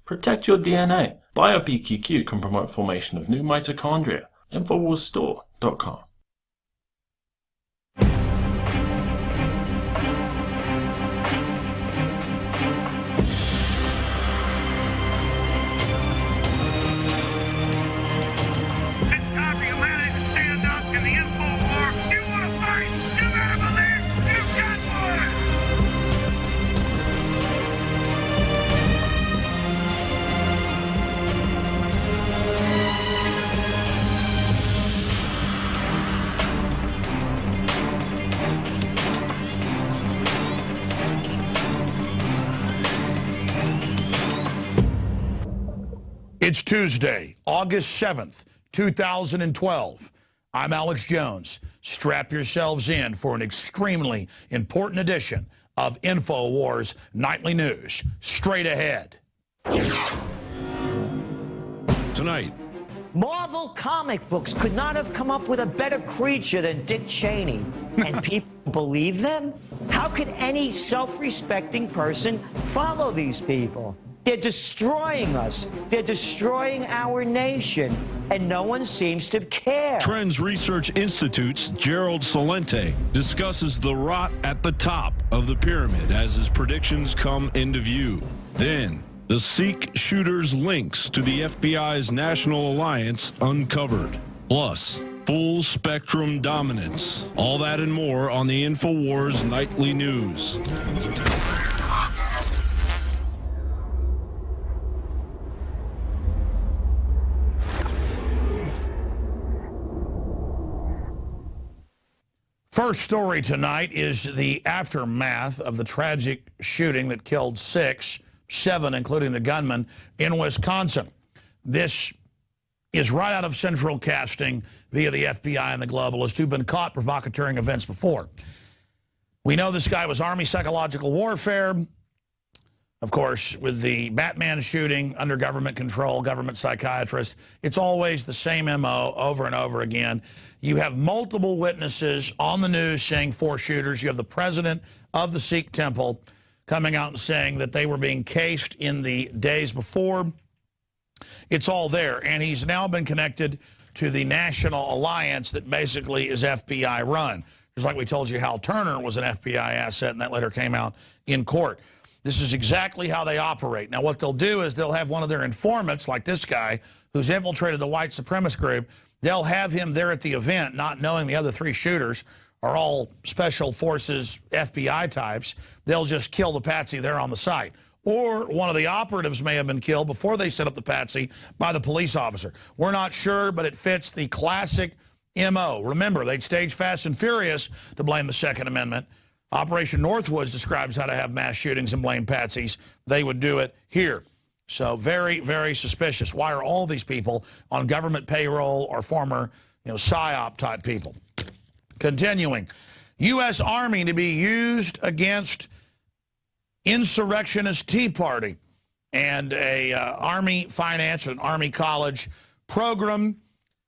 Protect your DNA. BioPQQ can promote formation of new mitochondria. Infowarsstore.com. It's time for humanity to stand up in the info war. You want to fight? You better believe you've got one! It's Tuesday, August 7th, 2012. I'm Alex Jones. Strap yourselves in for an extremely important edition of Infowars Nightly News. Straight ahead. Tonight, Marvel comic books could not have come up with a better creature than Dick Cheney. And people believe them? How could any self-respecting person follow these people? They're destroying us. They're destroying our nation. And no one seems to care. Trends Research Institute's Gerald Celente discusses the rot at the top of the pyramid as his predictions come into view. Then, the Sikh shooter's links to the FBI's National Alliance uncovered. Plus, full spectrum dominance. All that and more on the Infowars Nightly News. First story tonight is the aftermath of the tragic shooting that killed 7, including the gunman, in Wisconsin. This is right out of central casting via the FBI and the Globalist, who've been caught provocateering events before. We know this guy was Army psychological warfare. Of course, with the Batman shooting, under government control, government psychiatrist, it's always the same MO over and over again. You have multiple witnesses on the news saying 4 shooters. You have the president of the Sikh temple coming out and saying that they were being cased in the days before. It's all there. And he's now been connected to the National Alliance that basically is FBI run. Just like we told you, Hal Turner was an FBI asset, and that later came out in court. This is exactly how they operate. Now, what they'll do is they'll have one of their informants, like this guy, who's infiltrated the white supremacist group. They'll have him there at the event, not knowing the other 3 shooters are all special forces FBI types. They'll just kill the patsy there on the site. Or one of the operatives may have been killed before they set up the patsy by the police officer. We're not sure, but it fits the classic MO. Remember, they'd stage Fast and Furious to blame the Second Amendment. Operation Northwoods describes how to have mass shootings and blame patsies. They would do it here. So very, very suspicious. Why are all these people on government payroll or former, PSYOP type people? Continuing, U.S. Army to be used against insurrectionist Tea Party, and a Army finance, an Army college program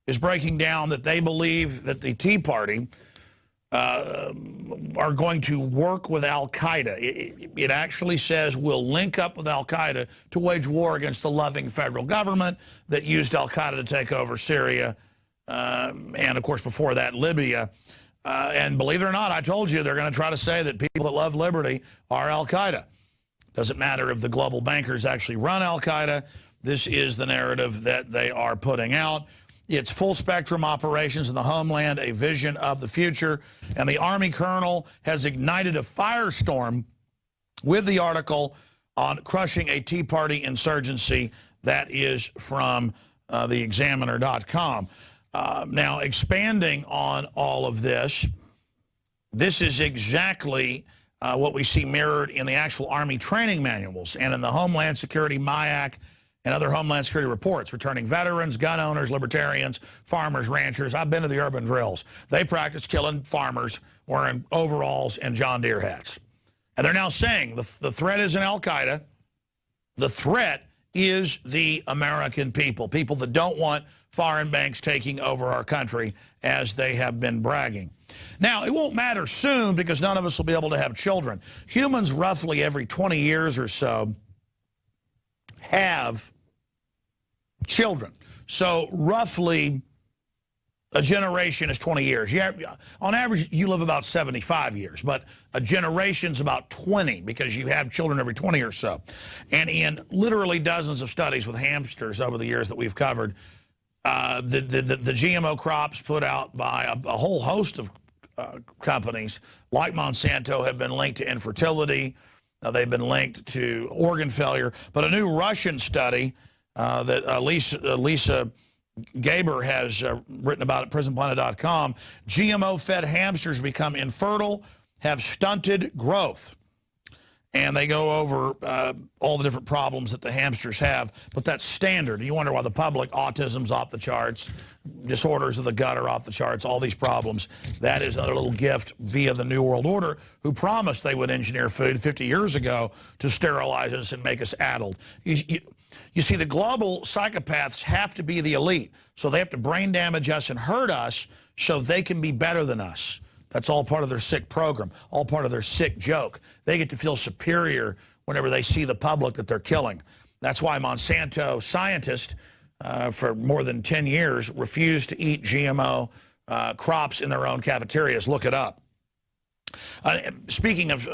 is breaking down that they believe that the Tea Party are going to work with Al-Qaeda. It actually says we'll link up with Al-Qaeda to wage war against the loving federal government that used Al-Qaeda to take over Syria, and, of course, before that, Libya. And believe it or not, I told you they're going to try to say that people that love liberty are Al-Qaeda. Doesn't matter if the global bankers actually run Al-Qaeda. This is the narrative that they are putting out. It's full-spectrum operations in the homeland, a vision of the future. And the Army colonel has ignited a firestorm with the article on crushing a Tea Party insurgency. That is from theexaminer.com. Now, expanding on all of this, this is exactly what we see mirrored in the actual Army training manuals and in the Homeland Security MIAC and other Homeland Security reports, returning veterans, gun owners, libertarians, farmers, ranchers. I've been to the urban drills. They practice killing farmers wearing overalls and John Deere hats. And they're now saying the threat isn't Al-Qaeda. The threat is the American people, people that don't want foreign banks taking over our country as they have been bragging. Now, it won't matter soon because none of us will be able to have children. Humans roughly every 20 years or so have children. So roughly a generation is 20 years. On average, you live about 75 years, but a generation's about 20 because you have children every 20 or so. And in literally dozens of studies with hamsters over the years that we've covered, the GMO crops put out by a whole host of companies like Monsanto have been linked to infertility. They've been linked to organ failure. But a new Russian study that Lisa Gaber has written about at prisonplanet.com, GMO-fed hamsters become infertile, have stunted growth. And they go over all the different problems that the hamsters have, but that's standard. You wonder why the public, autism's off the charts, disorders of the gut are off the charts, all these problems. That is another little gift via the New World Order, who promised they would engineer food 50 years ago to sterilize us and make us addled. You see, the global psychopaths have to be the elite, so they have to brain damage us and hurt us so they can be better than us. That's all part of their sick program, all part of their sick joke. They get to feel superior whenever they see the public that they're killing. That's why Monsanto scientists, for more than 10 years, refused to eat GMO crops in their own cafeterias. Look it up. Speaking of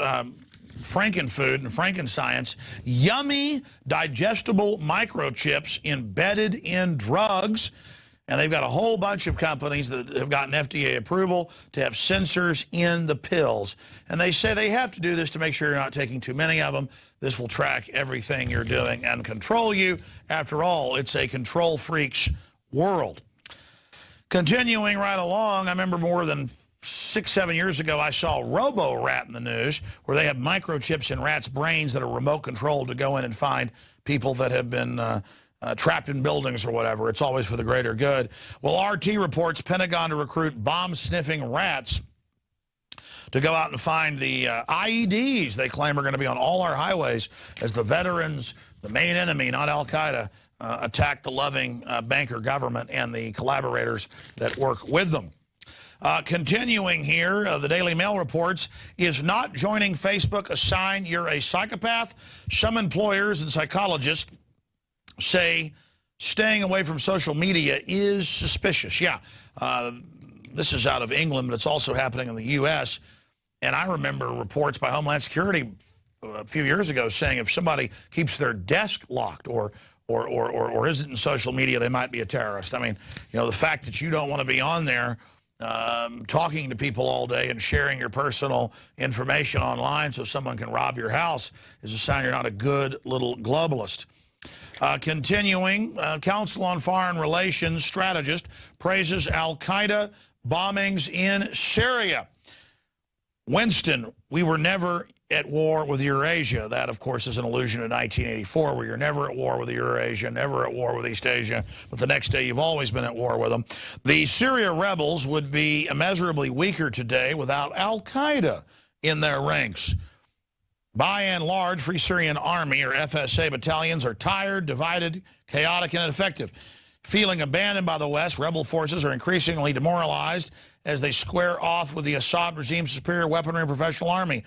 Frankenfood and Frankenscience, yummy digestible microchips embedded in drugs. And they've got a whole bunch of companies that have gotten FDA approval to have sensors in the pills. And they say they have to do this to make sure you're not taking too many of them. This will track everything you're doing and control you. After all, it's a control freak's world. Continuing right along, I remember more than 6-7 years ago, I saw Robo-Rat in the news, where they have microchips in rats' brains that are remote controlled to go in and find people that have been trapped in buildings or whatever. It's always for the greater good. Well, RT reports Pentagon to recruit bomb-sniffing rats to go out and find the IEDs they claim are going to be on all our highways as the veterans, the main enemy, not al-Qaeda, attack the loving banker government and the collaborators that work with them. Continuing here, the Daily Mail reports, is not joining Facebook a sign you're a psychopath? Some employers and psychologists say staying away from social media is suspicious. Yeah, this is out of England, but it's also happening in the U.S. And I remember reports by Homeland Security a few years ago saying if somebody keeps their desk locked or isn't in social media, they might be a terrorist. I mean, you know, the fact that you don't want to be on there talking to people all day and sharing your personal information online so someone can rob your house is a sign you're not a good little globalist. Continuing, Council on Foreign Relations strategist praises al-Qaeda bombings in Syria. Winston, we were never at war with Eurasia. That, of course, is an allusion to 1984, where you're never at war with Eurasia, never at war with East Asia, but the next day you've always been at war with them. The Syria rebels would be immeasurably weaker today without al-Qaeda in their ranks. By and large, Free Syrian Army, or FSA, battalions are tired, divided, chaotic, and ineffective. Feeling abandoned by the West, rebel forces are increasingly demoralized as they square off with the Assad regime's superior weaponry and professional army,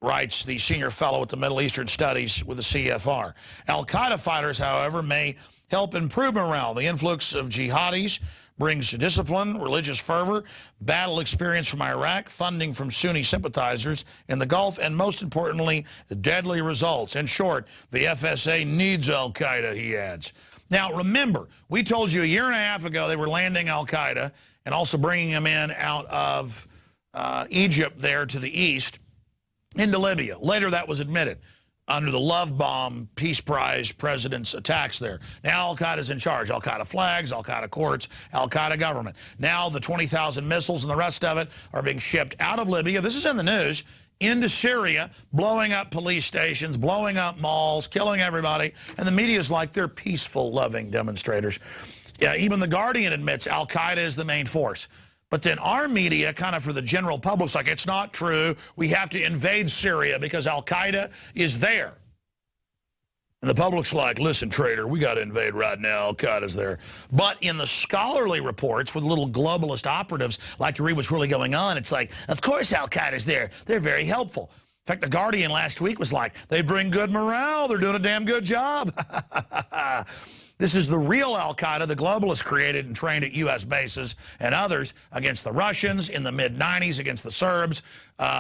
writes the senior fellow at the Middle Eastern Studies with the CFR. Al-Qaeda fighters, however, may help improve morale. The influx of jihadis brings discipline, religious fervor, battle experience from Iraq, funding from Sunni sympathizers in the Gulf, and most importantly, deadly results. In short, the FSA needs al-Qaeda, he adds. Now, remember, we told you a year and a half ago they were landing al-Qaeda and also bringing them in out of Egypt there to the east into Libya. Later, that was admitted under the Love Bomb Peace Prize president's attacks there. Now al-Qaeda's in charge. Al-Qaeda flags, al-Qaeda courts, al-Qaeda government. Now the 20,000 missiles and the rest of it are being shipped out of Libya. This is in the news. Into Syria, blowing up police stations, blowing up malls, killing everybody. And the media's like they're peaceful, loving demonstrators. Yeah, even The Guardian admits al-Qaeda is the main force. But then our media, kind of for the general public's like, it's not true. We have to invade Syria because al-Qaeda is there. And the public's like, listen, traitor, we got to invade right now. Al-Qaeda's there. But in the scholarly reports with little globalist operatives like to read what's really going on, it's like, of course al-Qaeda's there. They're very helpful. fact, The Guardian last week was like, they bring good morale. They're doing a damn good job. This is the real al-Qaeda the globalists created and trained at U.S. bases and others against the Russians in the mid-90s, against the Serbs.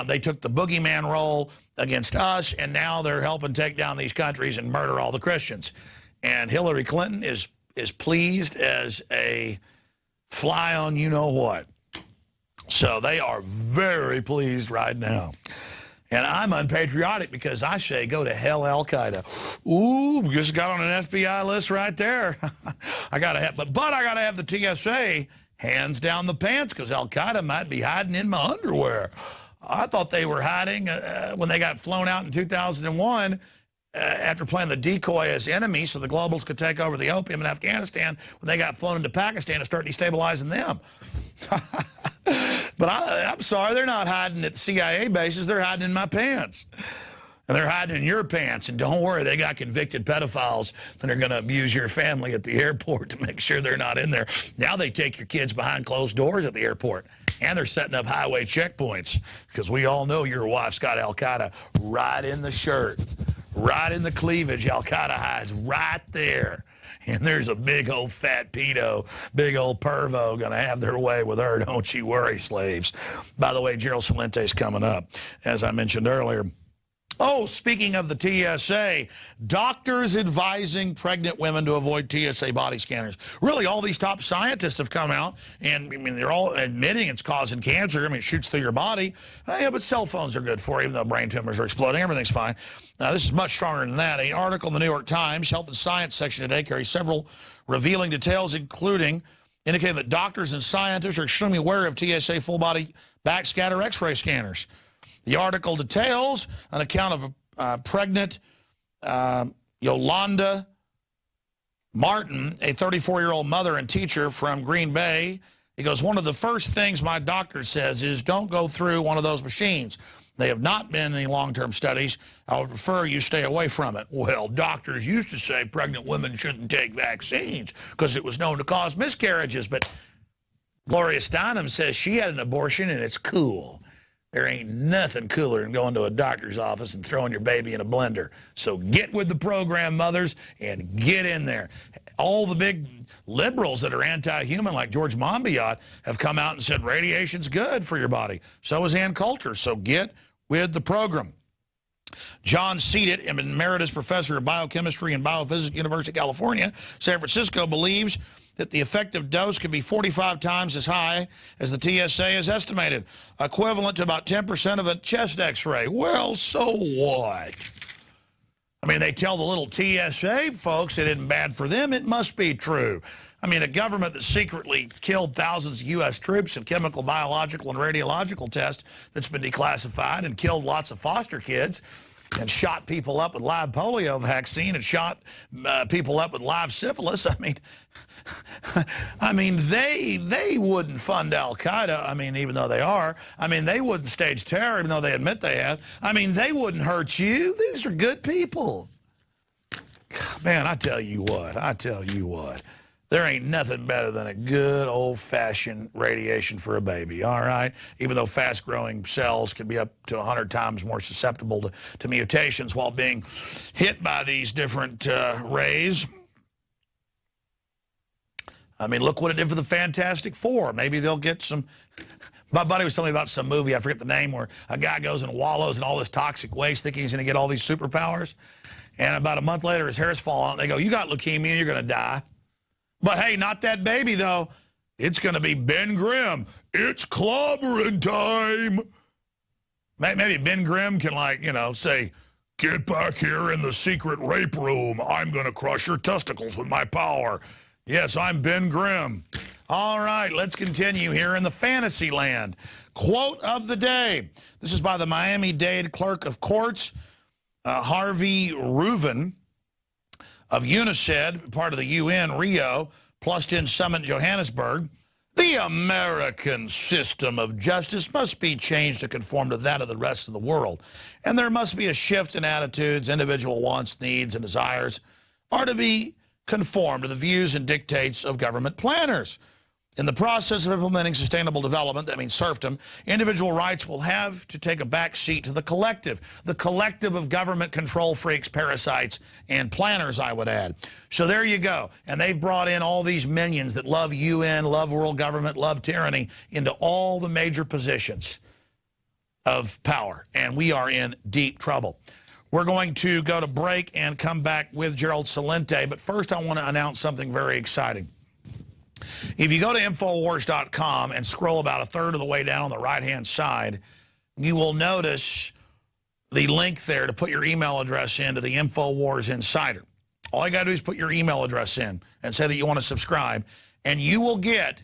They took the boogeyman role against us, and now they're helping take down these countries and murder all the Christians. And Hillary Clinton is pleased as a fly on you-know-what. So they are very pleased right now. And I'm unpatriotic because I say, go to hell, Al-Qaeda. Ooh, just got on an FBI list right there. I gotta have, but I gotta have the TSA hands down the pants because Al-Qaeda might be hiding in my underwear. I thought they were hiding when they got flown out in 2001 after playing the decoy as enemies so the globals could take over the opium in Afghanistan when they got flown into Pakistan to start destabilizing them. But I'm sorry, they're not hiding at CIA bases. They're hiding in my pants. And they're hiding in your pants. And don't worry, they got convicted pedophiles that are going to abuse your family at the airport to make sure they're not in there. Now they take your kids behind closed doors at the airport. And they're setting up highway checkpoints because we all know your wife's got Al-Qaeda right in the shirt, right in the cleavage. Al-Qaeda hides right there. And there's a big old fat pedo, big old pervo going to have their way with her. Don't you worry, slaves. By the way, Gerald Celente is coming up, as I mentioned earlier. Oh, speaking of the TSA, doctors advising pregnant women to avoid TSA body scanners. Really, all these top scientists have come out, and I mean, they're all admitting it's causing cancer. I mean, it shoots through your body. Yeah, but cell phones are good for you, even though brain tumors are exploding. Everything's fine. Now, this is much stronger than that. An article in the New York Times, Health and Science section today, carries several revealing details, including indicating that doctors and scientists are extremely aware of TSA full-body backscatter X-ray scanners. The article details an account of pregnant Yolanda Martin, a 34-year-old mother and teacher from Green Bay. He goes, one of the first things my doctor says is don't go through one of those machines. They have not been any long-term studies. I would prefer you stay away from it. Well, doctors used to say pregnant women shouldn't take vaccines because it was known to cause miscarriages. But Gloria Steinem says she had an abortion and it's cool. There ain't nothing cooler than going to a doctor's office and throwing your baby in a blender. So get with the program, mothers, and get in there. All the big liberals that are anti-human, like George Monbiot, have come out and said radiation's good for your body. So is Ann Coulter. So get with the program. John Seated, an emeritus professor of biochemistry and biophysics, University of California, San Francisco, believes that the effective dose could be 45 times as high as the TSA has estimated, equivalent to about 10% of a chest X-ray. Well, so what? I mean, they tell the little TSA folks it isn't bad for them. It must be true. I mean, a government that secretly killed thousands of U.S. troops in chemical, biological, and radiological tests that's been declassified and killed lots of foster kids and shot people up with live polio vaccine and shot people up with live syphilis. I mean, they wouldn't fund Al-Qaeda. I mean, even though they are. I mean, they wouldn't stage terror, even though they admit they have. I mean, they wouldn't hurt you. These are good people. Man, I tell you what. There ain't nothing better than a good old-fashioned radiation for a baby, all right? Even though fast-growing cells can be up to 100 times more susceptible to mutations while being hit by these different rays. I mean, look what it did for the Fantastic Four. Maybe they'll get some... My buddy was telling me about some movie, I forget the name, where a guy goes and wallows in all this toxic waste thinking he's going to get all these superpowers. And about a month later, his hair's falling out. They go, you got leukemia, you're going to die. But hey, not that baby, though. It's going to be Ben Grimm. It's clobbering time. Maybe Ben Grimm can, like, you know, say, get back here in the secret rape room. I'm going to crush your testicles with my power. Yes, I'm Ben Grimm. All right, let's continue here in the fantasy land. Quote of the day. This is by the Miami-Dade Clerk of Courts, Harvey Reuven, of UNICED, part of the UN, Rio, plus in Summit, Johannesburg. The American system of justice must be changed to conform to that of the rest of the world. And there must be a shift in attitudes, individual wants, needs, and desires are to be conformed to the views and dictates of government planners. In the process of implementing sustainable development, that means serfdom, individual rights will have to take a back seat to the collective of government control freaks, parasites, and planners, I would add. So there you go. And they've brought in all these minions that love UN, love world government, love tyranny into all the major positions of power. And we are in deep trouble. We're going to go to break and come back with Gerald Celente. But first, I want to announce something very exciting. If you go to Infowars.com and scroll about a third of the way down on the right-hand side, you will notice the link there to put your email address into the Infowars Insider. All you got to do is put your email address in and say that you want to subscribe, and you will get,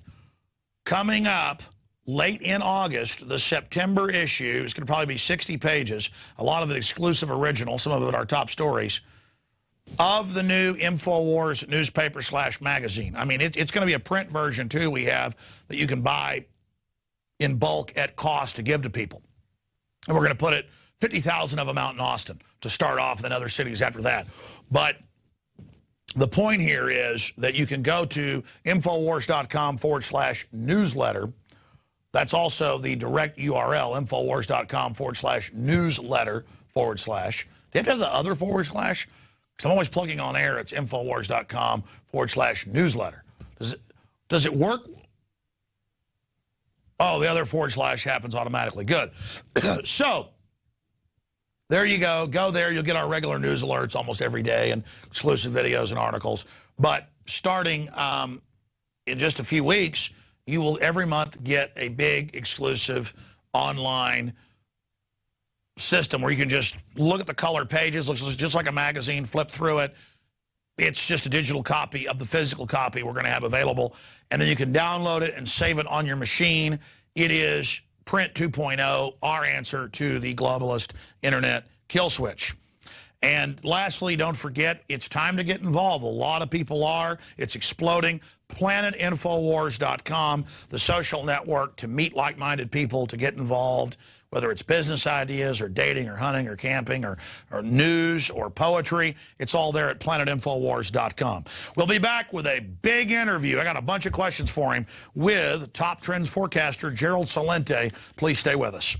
coming up late in August, the September issue. It's going to probably be 60 pages, a lot of it exclusive original, some of it our top stories, of the new Infowars newspaper/magazine. I mean, it's going to be a print version, too, we have, that you can buy in bulk at cost to give to people. And we're going to put it, 50,000 of them out in Austin to start off, and then other cities after that. But the point here is that you can go to Infowars.com/newsletter. That's also the direct URL, Infowars.com/newsletter/. Do you have to have the other /? Because I'm always plugging on air. It's Infowars.com/newsletter. Does it work? Oh, the other / happens automatically. Good. So there you go. Go there. You'll get our regular news alerts almost every day and exclusive videos and articles. But starting in just a few weeks, you will every month get a big exclusive online system where you can just look at the color pages. Looks just like a magazine, flip through it. It's just a digital copy of the physical copy we're going to have available, and then you can download it and save it on your machine. It is print 2.0, our answer to the globalist internet kill switch. And lastly, don't forget, it's time to get involved. A lot of people are. It's exploding. PlanetInfowars.com, the social network to meet like-minded people, to get involved, whether it's business ideas or dating or hunting or camping or news or poetry. It's all there at PlanetInfowars.com. We'll be back with a big interview. I got a bunch of questions for him with top trends forecaster Gerald Celente. Please stay with us.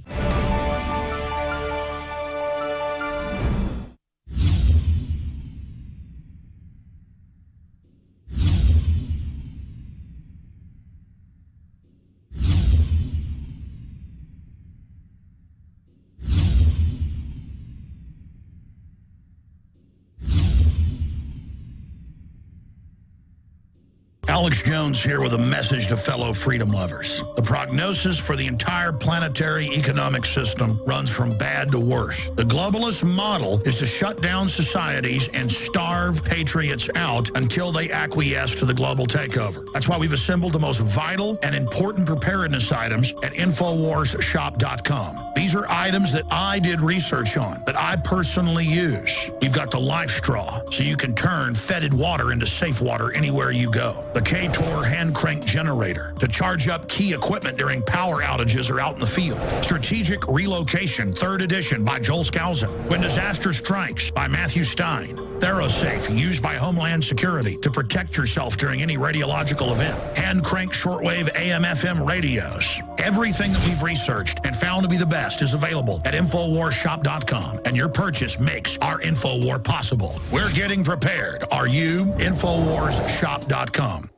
Alex Jones here with a message to fellow freedom lovers. The prognosis for the entire planetary economic system runs from bad to worse. The globalist model is to shut down societies and starve patriots out until they acquiesce to the global takeover. That's why we've assembled the most vital and important preparedness items at InfoWarsShop.com. These are items that I did research on, that I personally use. You've got the life straw, so you can turn fetid water into safe water anywhere you go. The K-Tor hand crank generator to charge up key equipment during power outages or out in the field. Strategic Relocation, 3rd edition by Joel Skousen. When Disaster Strikes by Matthew Stein. ThyroSafe, used by Homeland Security to protect yourself during any radiological event. Hand crank shortwave AM/FM radios. Everything that we've researched and found to be the best is available at InfoWarsShop.com, and your purchase makes our InfoWar possible. We're getting prepared. Are you? InfoWarsShop.com.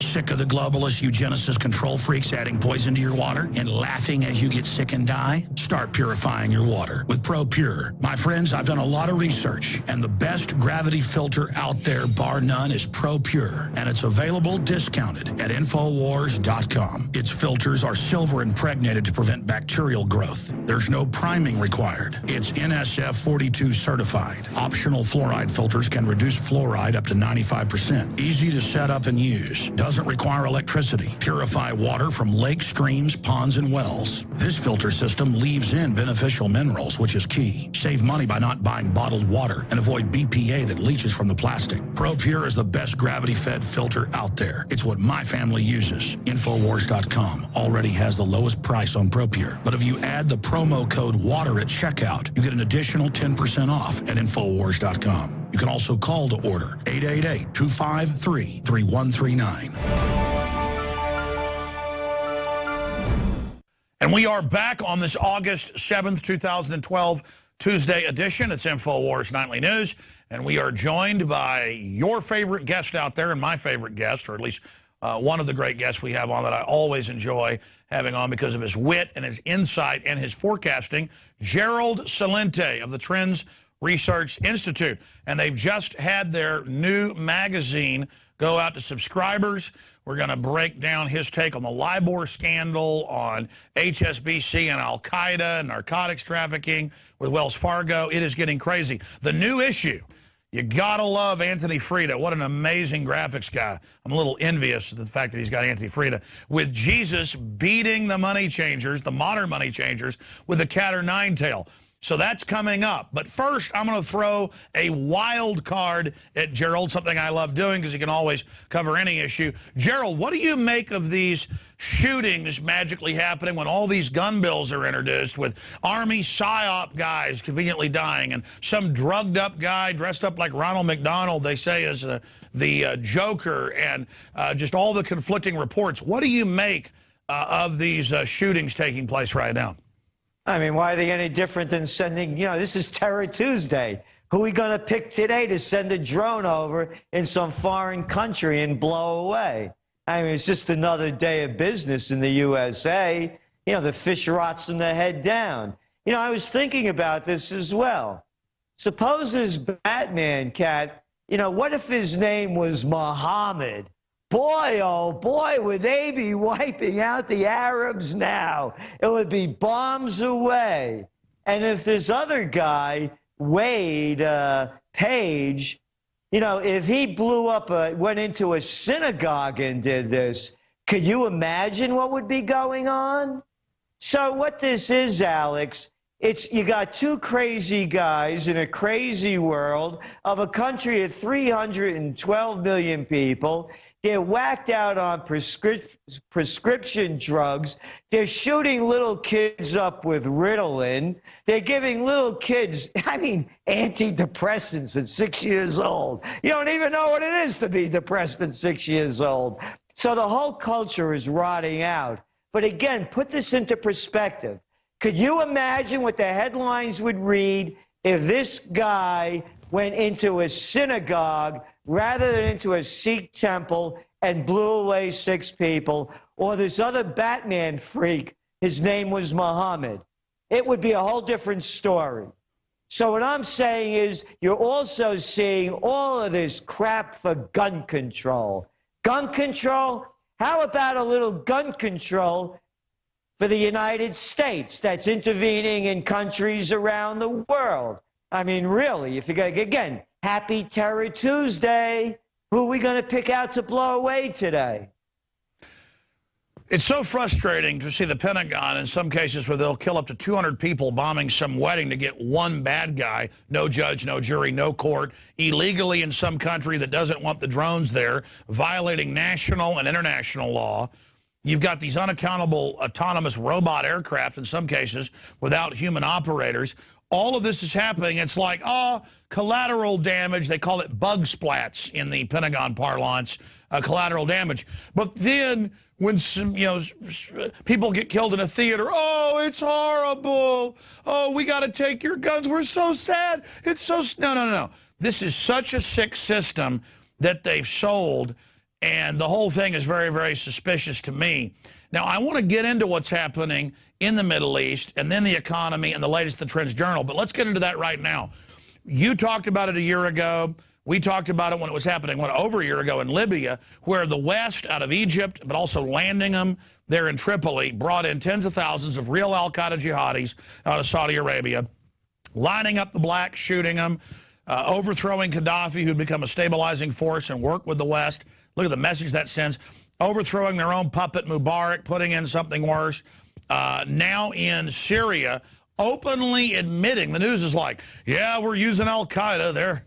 Sick of the globalist eugenicist control freaks adding poison to your water and laughing as you get sick and die? Start purifying your water with ProPure. My friends, I've done a lot of research, and the best gravity filter out there, bar none, is ProPure, and it's available discounted at Infowars.com. Its filters are silver impregnated to prevent bacterial growth. There's no priming required. It's NSF 42 certified. Optional fluoride filters can reduce fluoride up to 95%. Easy to set up and use. Doesn't require electricity. Purify water from lakes, streams, ponds, and wells. This filter system leaves in beneficial minerals, which is key. Save money by not buying bottled water and avoid BPA that leaches from the plastic. ProPure is the best gravity-fed filter out there. It's what my family uses. Infowars.com already has the lowest price on ProPure. But if you add the promo code WATER at checkout, you get an additional 10% off at Infowars.com. You can also call to order 888-253-3139. And we are back on this August 7th, 2012 Tuesday edition. It's Infowars Nightly News, and we are joined by your favorite guest out there and my favorite guest, or at least one of the great guests we have on that I always enjoy having on because of his wit and his insight and his forecasting, Gerald Celente of the Trends Research Institute. And they've just had their new magazine go out to subscribers. We're going to break down his take on the LIBOR scandal, on HSBC and Al-Qaeda and narcotics trafficking with Wells Fargo. It is getting crazy. The new issue, you got to love Anthony Freda. What an amazing graphics guy. I'm a little envious of the fact that he's got Anthony Freda. With Jesus beating the money changers, the modern money changers, with a cat or nine tail. So that's coming up. But first, I'm going to throw a wild card at Gerald, something I love doing because he can always cover any issue. Gerald, what do you make of these shootings magically happening when all these gun bills are introduced with Army PSYOP guys conveniently dying and some drugged up guy dressed up like Ronald McDonald, they say, is the Joker, and just all the conflicting reports? What do you make of these shootings taking place right now? I mean, why are they any different than sending, this is Terror Tuesday. Who are we going to pick today to send a drone over in some foreign country and blow away? I mean, it's just another day of business in the USA. The fish rots from the head down. I was thinking about this as well. Suppose this Batman cat, what if his name was Muhammad? Boy, oh boy, would they be wiping out the Arabs now. It would be bombs away. And if this other guy, Wade Page, if he blew up, went into a synagogue and did this, could you imagine what would be going on? So what this is, Alex, you got two crazy guys in a crazy world of a country of 312 million people. They're whacked out on prescription drugs. They're shooting little kids up with Ritalin. They're giving little kids, antidepressants at 6 years old. You don't even know what it is to be depressed at 6 years old. So the whole culture is rotting out. But again, put this into perspective. Could you imagine what the headlines would read if this guy went into a synagogue rather than into a Sikh temple and blew away 6 people, or this other Batman freak, his name was Muhammad? It would be a whole different story. So what I'm saying is you're also seeing all of this crap for gun control. Gun control? How about a little gun control for the United States that's intervening in countries around the world? I mean, really, if you're going to, again, happy Terror Tuesday, who are we going to pick out to blow away today? It's so frustrating to see the Pentagon in some cases where they'll kill up to 200 people bombing some wedding to get one bad guy, no judge, no jury, no court, illegally in some country that doesn't want the drones there, violating national and international law. You've got these unaccountable autonomous robot aircraft in some cases without human operators. All of this is happening. It's like, collateral damage. They call it bug splats in the Pentagon parlance, collateral damage. But then when some, people get killed in a theater, it's horrible. Oh, we got to take your guns. We're so sad. It's so... No. This is such a sick system that they've sold, and the whole thing is very, very suspicious to me. Now, I want to get into what's happening in the Middle East and then the economy and the latest The Trends Journal, but let's get into that right now. You talked about it a year ago. We talked about it when it was happening, over a year ago in Libya, where the West, out of Egypt, but also landing them there in Tripoli, brought in tens of thousands of real al-Qaeda jihadis out of Saudi Arabia, lining up the blacks, shooting them, overthrowing Gaddafi, who'd become a stabilizing force and work with the West. Look at the message that sends. Overthrowing their own puppet Mubarak, putting in something worse. Now in Syria, openly admitting, the news is like, yeah, we're using Al-Qaeda.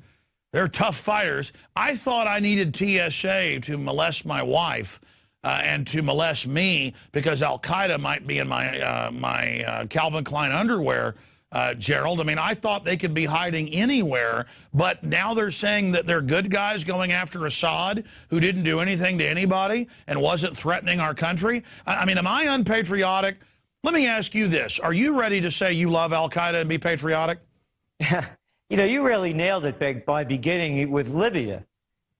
They're tough fighters. I thought I needed TSA to molest my wife and to molest me because Al-Qaeda might be in my Calvin Klein underwear Gerald. I mean, I thought they could be hiding anywhere, but now they're saying that they're good guys going after Assad, who didn't do anything to anybody and wasn't threatening our country. I mean, am I unpatriotic? Let me ask you this. Are you ready to say you love al-Qaeda and be patriotic? You know, you really nailed it by beginning with Libya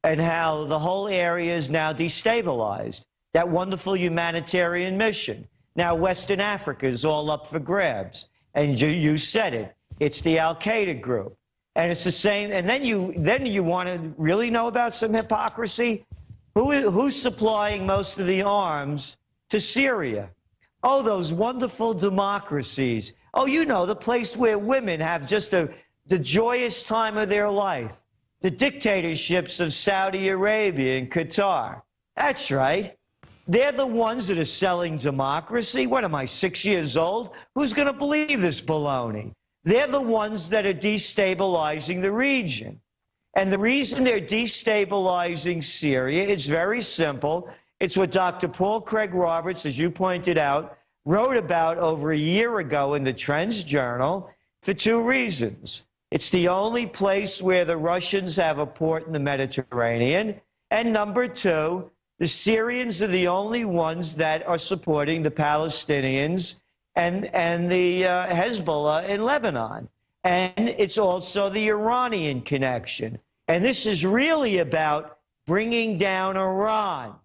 and how the whole area is now destabilized. That wonderful humanitarian mission. Now Western Africa is all up for grabs. And you said it. It's the al-Qaeda group. And it's the same. And then you want to really know about some hypocrisy? Who's supplying most of the arms to Syria? Oh, those wonderful democracies. Oh, you know, the place where women have just the joyous time of their life. The dictatorships of Saudi Arabia and Qatar. That's right. They're the ones that are selling democracy. What am I, 6 years old? Who's going to believe this baloney? They're the ones that are destabilizing the region. And the reason they're destabilizing Syria, it's very simple. It's what Dr. Paul Craig Roberts, as you pointed out, wrote about over a year ago in the Trends Journal for two reasons. It's the only place where the Russians have a port in the Mediterranean. And number two, the Syrians are the only ones that are supporting the Palestinians and the Hezbollah in Lebanon. And it's also the Iranian connection. And this is really about bringing down Iran.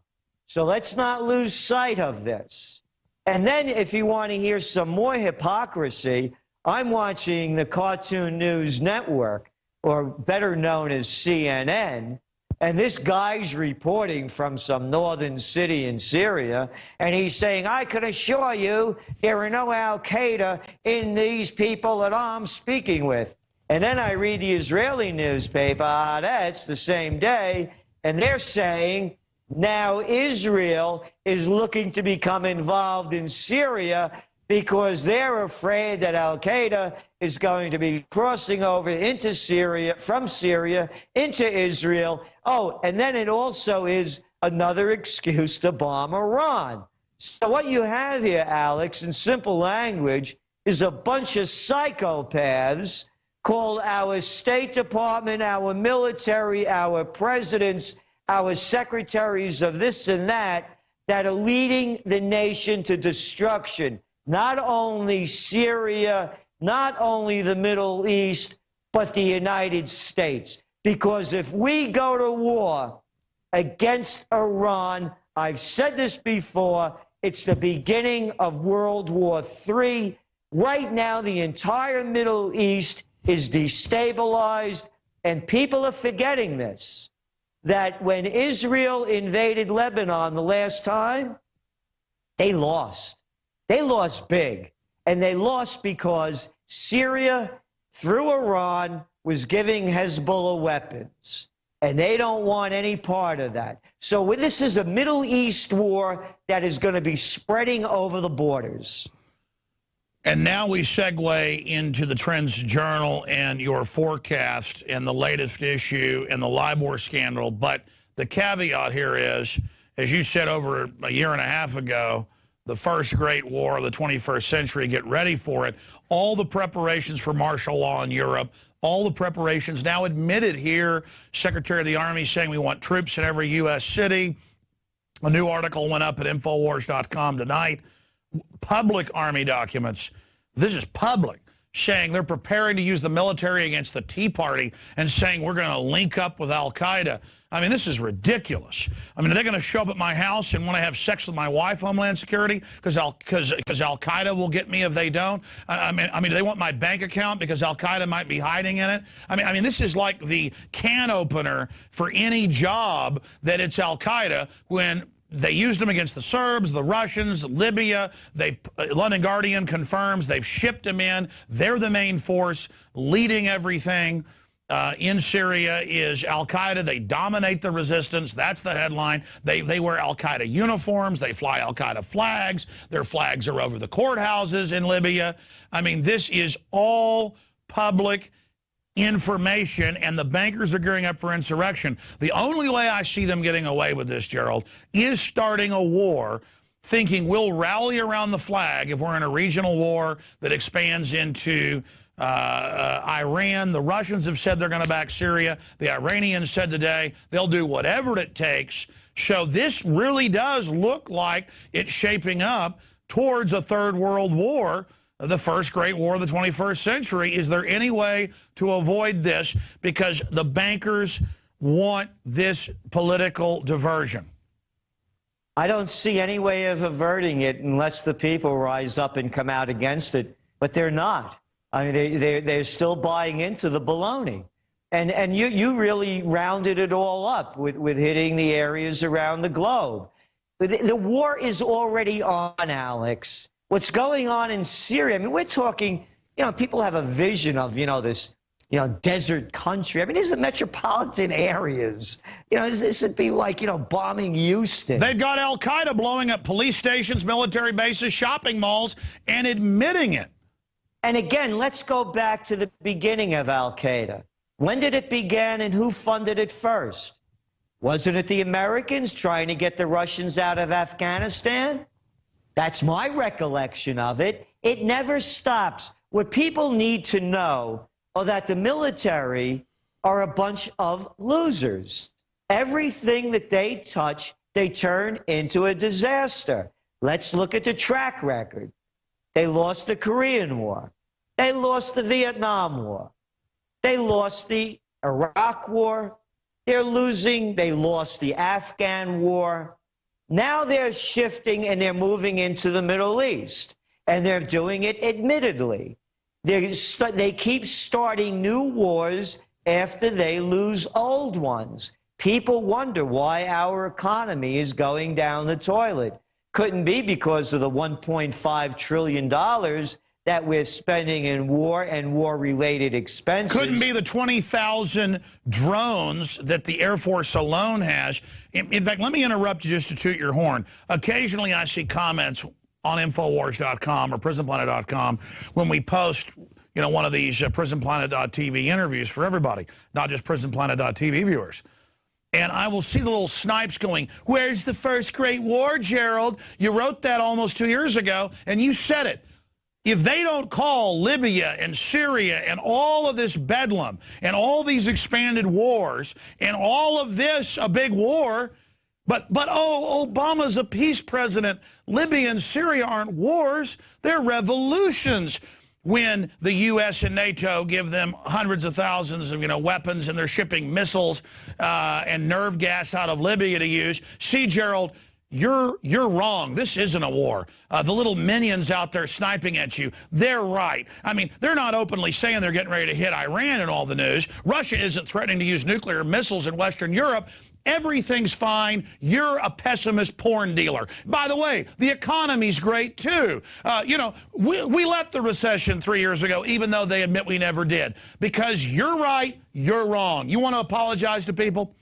So let's not lose sight of this. And then if you want to hear some more hypocrisy, I'm watching the Cartoon News Network, or better known as CNN, and this guy's reporting from some northern city in Syria, and he's saying, I can assure you there are no al-Qaeda in these people that I'm speaking with. And then I read the Israeli newspaper, that's the same day, and they're saying now Israel is looking to become involved in Syria because they're afraid that al-Qaeda is going to be crossing over into Syria, from Syria into Israel. Oh, and then it also is another excuse to bomb Iran. So what you have here, Alex, in simple language, is a bunch of psychopaths called our State Department, our military, our presidents, our secretaries of this and that are leading the nation to destruction. Not only Syria, not only the Middle East, but the United States. Because if we go to war against Iran, I've said this before, it's the beginning of World War III. Right now, the entire Middle East is destabilized, and people are forgetting this, that when Israel invaded Lebanon the last time, they lost. They lost big, and they lost because Syria, through Iran, was giving Hezbollah weapons, and they don't want any part of that. So this is a Middle East war that is going to be spreading over the borders. And now we segue into the Trends Journal and your forecast and the latest issue and the LIBOR scandal. But the caveat here is, as you said over a year and a half ago, the first great war of the 21st century, get ready for it. All the preparations for martial law in Europe, all the preparations now admitted here. Secretary of the Army saying we want troops in every U.S. city. A new article went up at Infowars.com tonight. Public Army documents. This is public, saying they're preparing to use the military against the Tea Party and saying we're going to link up with al-Qaeda. I mean, this is ridiculous. I mean, are they going to show up at my house and want to have sex with my wife, Homeland Security, because al-Qaeda will get me if they don't? I mean, do they want my bank account because al-Qaeda might be hiding in it? I mean, this is like the can opener for any job that it's al-Qaeda when they used them against the Serbs, the Russians, Libya. London Guardian confirms they've shipped them in. They're the main force leading everything. In Syria is al-Qaeda. They dominate the resistance. That's the headline. They wear al-Qaeda uniforms. They fly al-Qaeda flags. Their flags are over the courthouses in Libya. I mean, this is all public information, and the bankers are gearing up for insurrection. The only way I see them getting away with this, Gerald, is starting a war thinking we'll rally around the flag if we're in a regional war that expands into Iran. The Russians have said they're going to back Syria. The Iranians said today they'll do whatever it takes. So this really does look like it's shaping up towards a third world war, the first great war of the 21st century. Is there any way to avoid this? Because the bankers want this political diversion. I don't see any way of averting it unless the people rise up and come out against it, but they're not. I mean, they're still buying into the baloney. And you really rounded it all up with hitting the areas around the globe. The war is already on, Alex. What's going on in Syria, I mean, we're talking, you know, people have a vision of, you know, this, you know, desert country. I mean, these are metropolitan areas. You know, this would be like, you know, bombing Houston. They've got Al-Qaeda blowing up police stations, military bases, shopping malls, and admitting it. And again, let's go back to the beginning of Al-Qaeda. When did it begin and who funded it first? Wasn't it the Americans trying to get the Russians out of Afghanistan? That's my recollection of it. It never stops. What people need to know are that the military are a bunch of losers. Everything that they touch, they turn into a disaster. Let's look at the track record. They lost the Korean War. They lost the Vietnam War. They lost the Iraq War. They lost the Afghan War. Now they're shifting and they're moving into the Middle East. And they're doing it admittedly. They keep starting new wars after they lose old ones. People wonder why our economy is going down the toilet. Couldn't be because of the $1.5 trillion that we're spending in war and war-related expenses. Couldn't be the 20,000 drones that the Air Force alone has. In fact, let me interrupt you just to toot your horn. Occasionally I see comments on Infowars.com or PrisonPlanet.com when we post, you know, one of these PrisonPlanet.tv interviews for everybody, not just PrisonPlanet.tv viewers. And I will see the little snipes going, "Where's the first Great War, Gerald? You wrote that almost 2 years ago, and you said it." If they don't call Libya and Syria and all of this bedlam and all these expanded wars and all of this a big war, but oh, Obama's a peace president. Libya and Syria aren't wars, they're revolutions. When the U.S. and NATO give them hundreds of thousands of, you know, weapons, and they're shipping missiles and nerve gas out of Libya to use. See, Gerald, you're wrong. This isn't a war. The little minions out there sniping at you, they're right. I mean, they're not openly saying they're getting ready to hit Iran in all the news. Russia isn't threatening to use nuclear missiles in Western Europe. Everything's fine. You're a pessimist porn dealer. By the way, the economy's great, too. You know, we left the recession 3 years ago, even though they admit we never did. Because you're right, you're wrong. You want to apologize to people?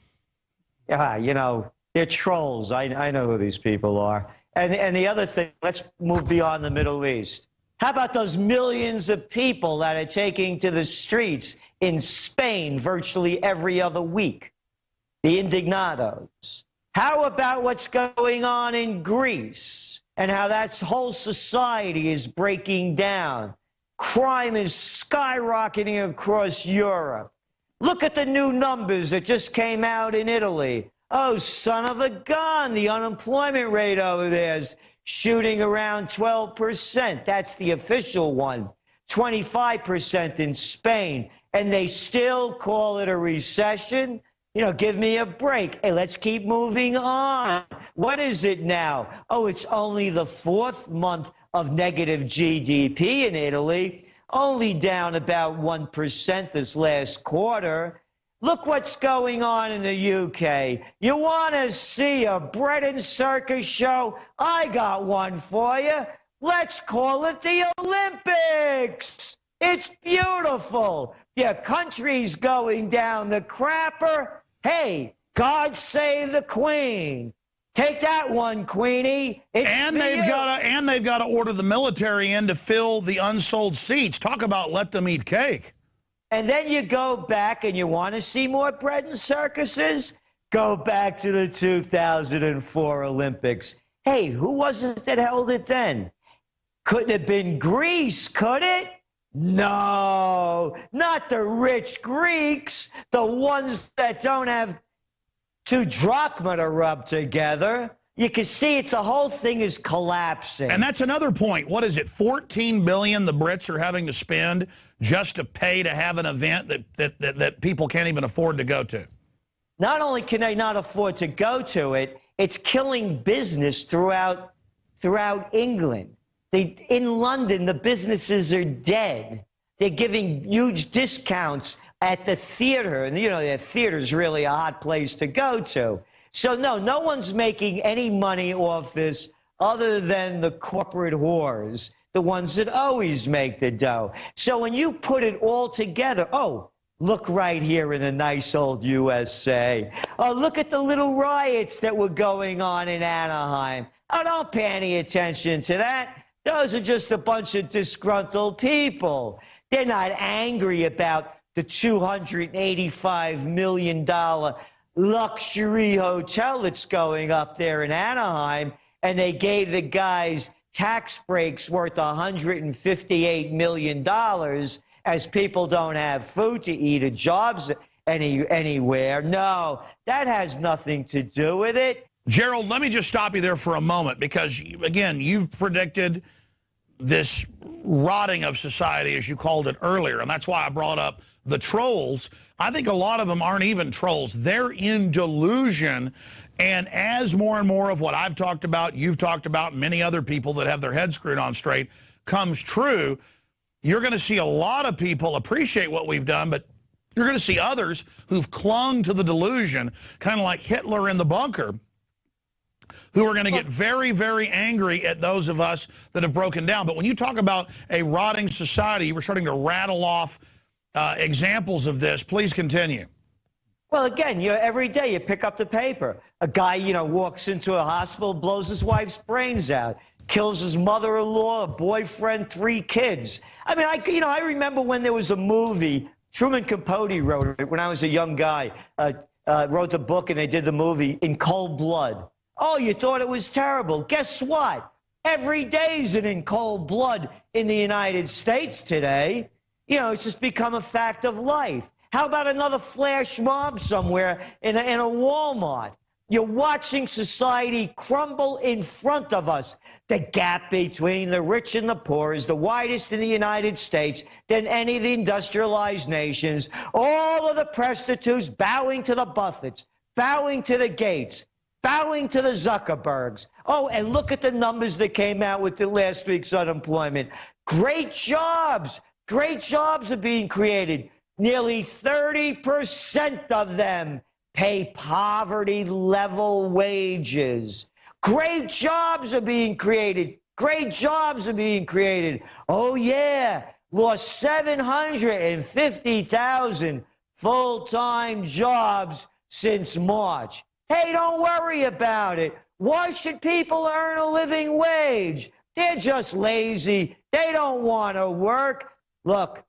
Yeah, you know, they're trolls. I know who these people are. And the other thing, let's move beyond the Middle East. How about those millions of people that are taking to the streets in Spain virtually every other week? The indignados. How about what's going on in Greece and how that whole society is breaking down? Crime is skyrocketing across Europe. Look at the new numbers that just came out in Italy. Oh, son of a gun, the unemployment rate over there is shooting around 12%. That's the official one. 25% in Spain. And they still call it a recession? You know, give me a break. Hey, let's keep moving on. What is it now? Oh, it's only the 4th month of negative GDP in Italy, only down about 1% this last quarter. Look what's going on in the UK. You want to see a bread and circus show? I got one for you. Let's call it the Olympics. It's beautiful. Your country's going down the crapper. Hey, God save the Queen. Take that one, Queenie. And they've got to order the military in to fill the unsold seats. Talk about let them eat cake. And then you go back and you want to see more bread and circuses? Go back to the 2004 Olympics. Hey, who was it that held it then? Couldn't have been Greece, could it? No, not the rich Greeks, the ones that don't have 2 drachma to rub together. You can see the whole thing is collapsing. And that's another point. What is it, $14 billion the Brits are having to spend just to pay to have an event that people can't even afford to go to? Not only can they not afford to go to it, it's killing business throughout England. In London, the businesses are dead. They're giving huge discounts at the theater. And, you know, the theater's really a hot place to go to. So, no one's making any money off this other than the corporate whores, the ones that always make the dough. So when you put it all together, oh, look right here in the nice old USA. Oh, look at the little riots that were going on in Anaheim. Oh, don't pay any attention to that. Those are just a bunch of disgruntled people. They're not angry about the $285 million luxury hotel that's going up there in Anaheim, and they gave the guys tax breaks worth $158 million as people don't have food to eat or jobs anywhere. No, that has nothing to do with it. Gerald, let me just stop you there for a moment because, again, you've predicted this rotting of society, as you called it earlier, and that's why I brought up the trolls. I think a lot of them aren't even trolls. They're in delusion, and as more and more of what I've talked about, you've talked about, many other people that have their heads screwed on straight comes true, you're going to see a lot of people appreciate what we've done, but you're going to see others who've clung to the delusion, kind of like Hitler in the bunker, who are going to get very, very angry at those of us that have broken down. But when you talk about a rotting society, you were starting to rattle off examples of this. Please continue. Well, again, every day you pick up the paper. A guy, walks into a hospital, blows his wife's brains out, kills his mother-in-law, a boyfriend, 3 kids. I mean, I remember when there was a movie, Truman Capote wrote it when I was a young guy, wrote the book and they did the movie In Cold Blood. Oh, you thought it was terrible. Guess what? Every day's in cold blood in the United States today. It's just become a fact of life. How about another flash mob somewhere in a Walmart? You're watching society crumble in front of us. The gap between the rich and the poor is the widest in the United States than any of the industrialized nations. All of the prostitutes bowing to the Buffetts, bowing to the Gates, bowing to the Zuckerbergs. Oh, and look at the numbers that came out with the last week's unemployment. Great jobs. Great jobs are being created. Nearly 30% of them pay poverty-level wages. Great jobs are being created. Great jobs are being created. Oh, yeah. Lost 750,000 full-time jobs since March. Hey, don't worry about it. Why should people earn a living wage? They're just lazy. They don't want to work. Look,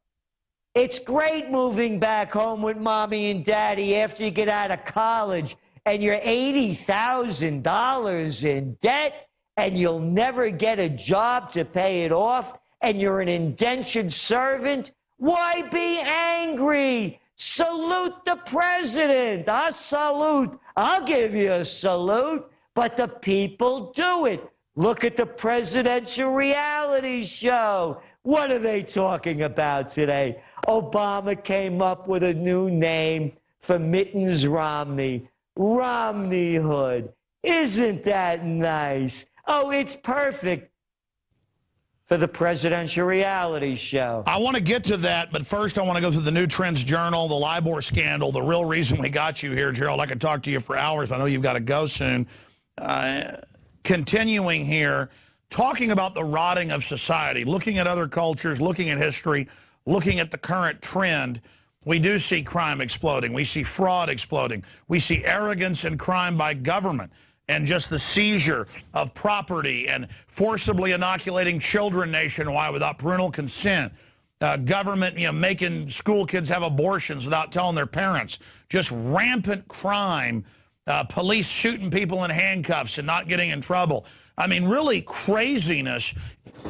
it's great moving back home with mommy and daddy after you get out of college and you're $80,000 in debt and you'll never get a job to pay it off and you're an indentured servant. Why be angry? Salute the president. I salute. I'll give you a salute, but the people do it. Look at the presidential reality show. What are they talking about today? Obama came up with a new name for Mittens Romney. Romneyhood. Isn't that nice? Oh, it's perfect for the presidential reality show. I want to get to that, but first I want to go through the New Trends Journal, the LIBOR scandal, the real reason we got you here, Gerald. I could talk to you for hours. I know you've got to go soon. Continuing here, talking about the rotting of society, looking at other cultures, looking at history, looking at the current trend, we do see crime exploding. We see fraud exploding. We see arrogance and crime by government and just the seizure of property and forcibly inoculating children nationwide without parental consent. Government, making school kids have abortions without telling their parents. Just rampant crime police shooting people in handcuffs and not getting in trouble. I mean, really craziness.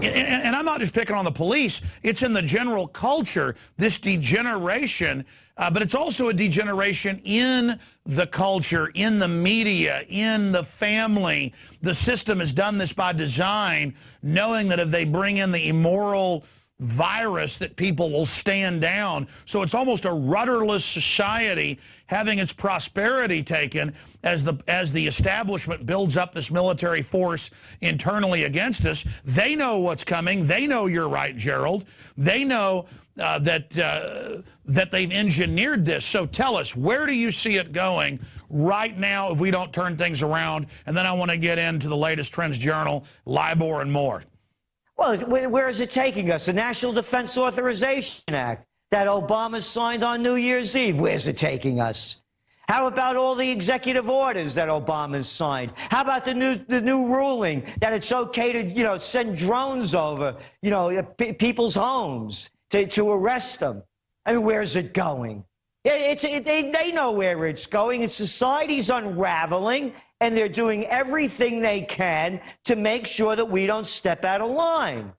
And I'm not just picking on the police. It's in the general culture, this degeneration. But it's also a degeneration in the culture, in the media, in the family. The system has done this by design, knowing that if they bring in the immoral virus that people will stand down. So it's almost a rudderless society having its prosperity taken as the establishment builds up this military force internally against us. They know what's coming. They know you're right, Gerald. They know that they've engineered this. So tell us, where do you see it going right now if we don't turn things around? And then I want to get into the latest Trends Journal, LIBOR, and more. Well, where is it taking us? The National Defense Authorization Act that Obama signed on New Year's Eve. Where's it taking us? How about all the executive orders that Obama signed? How about the new ruling that it's okay to, send drones over, people's homes to arrest them? I mean, where's it going? They know where it's going. It's society's unraveling, and they're doing everything they can to make sure that we don't step out of line.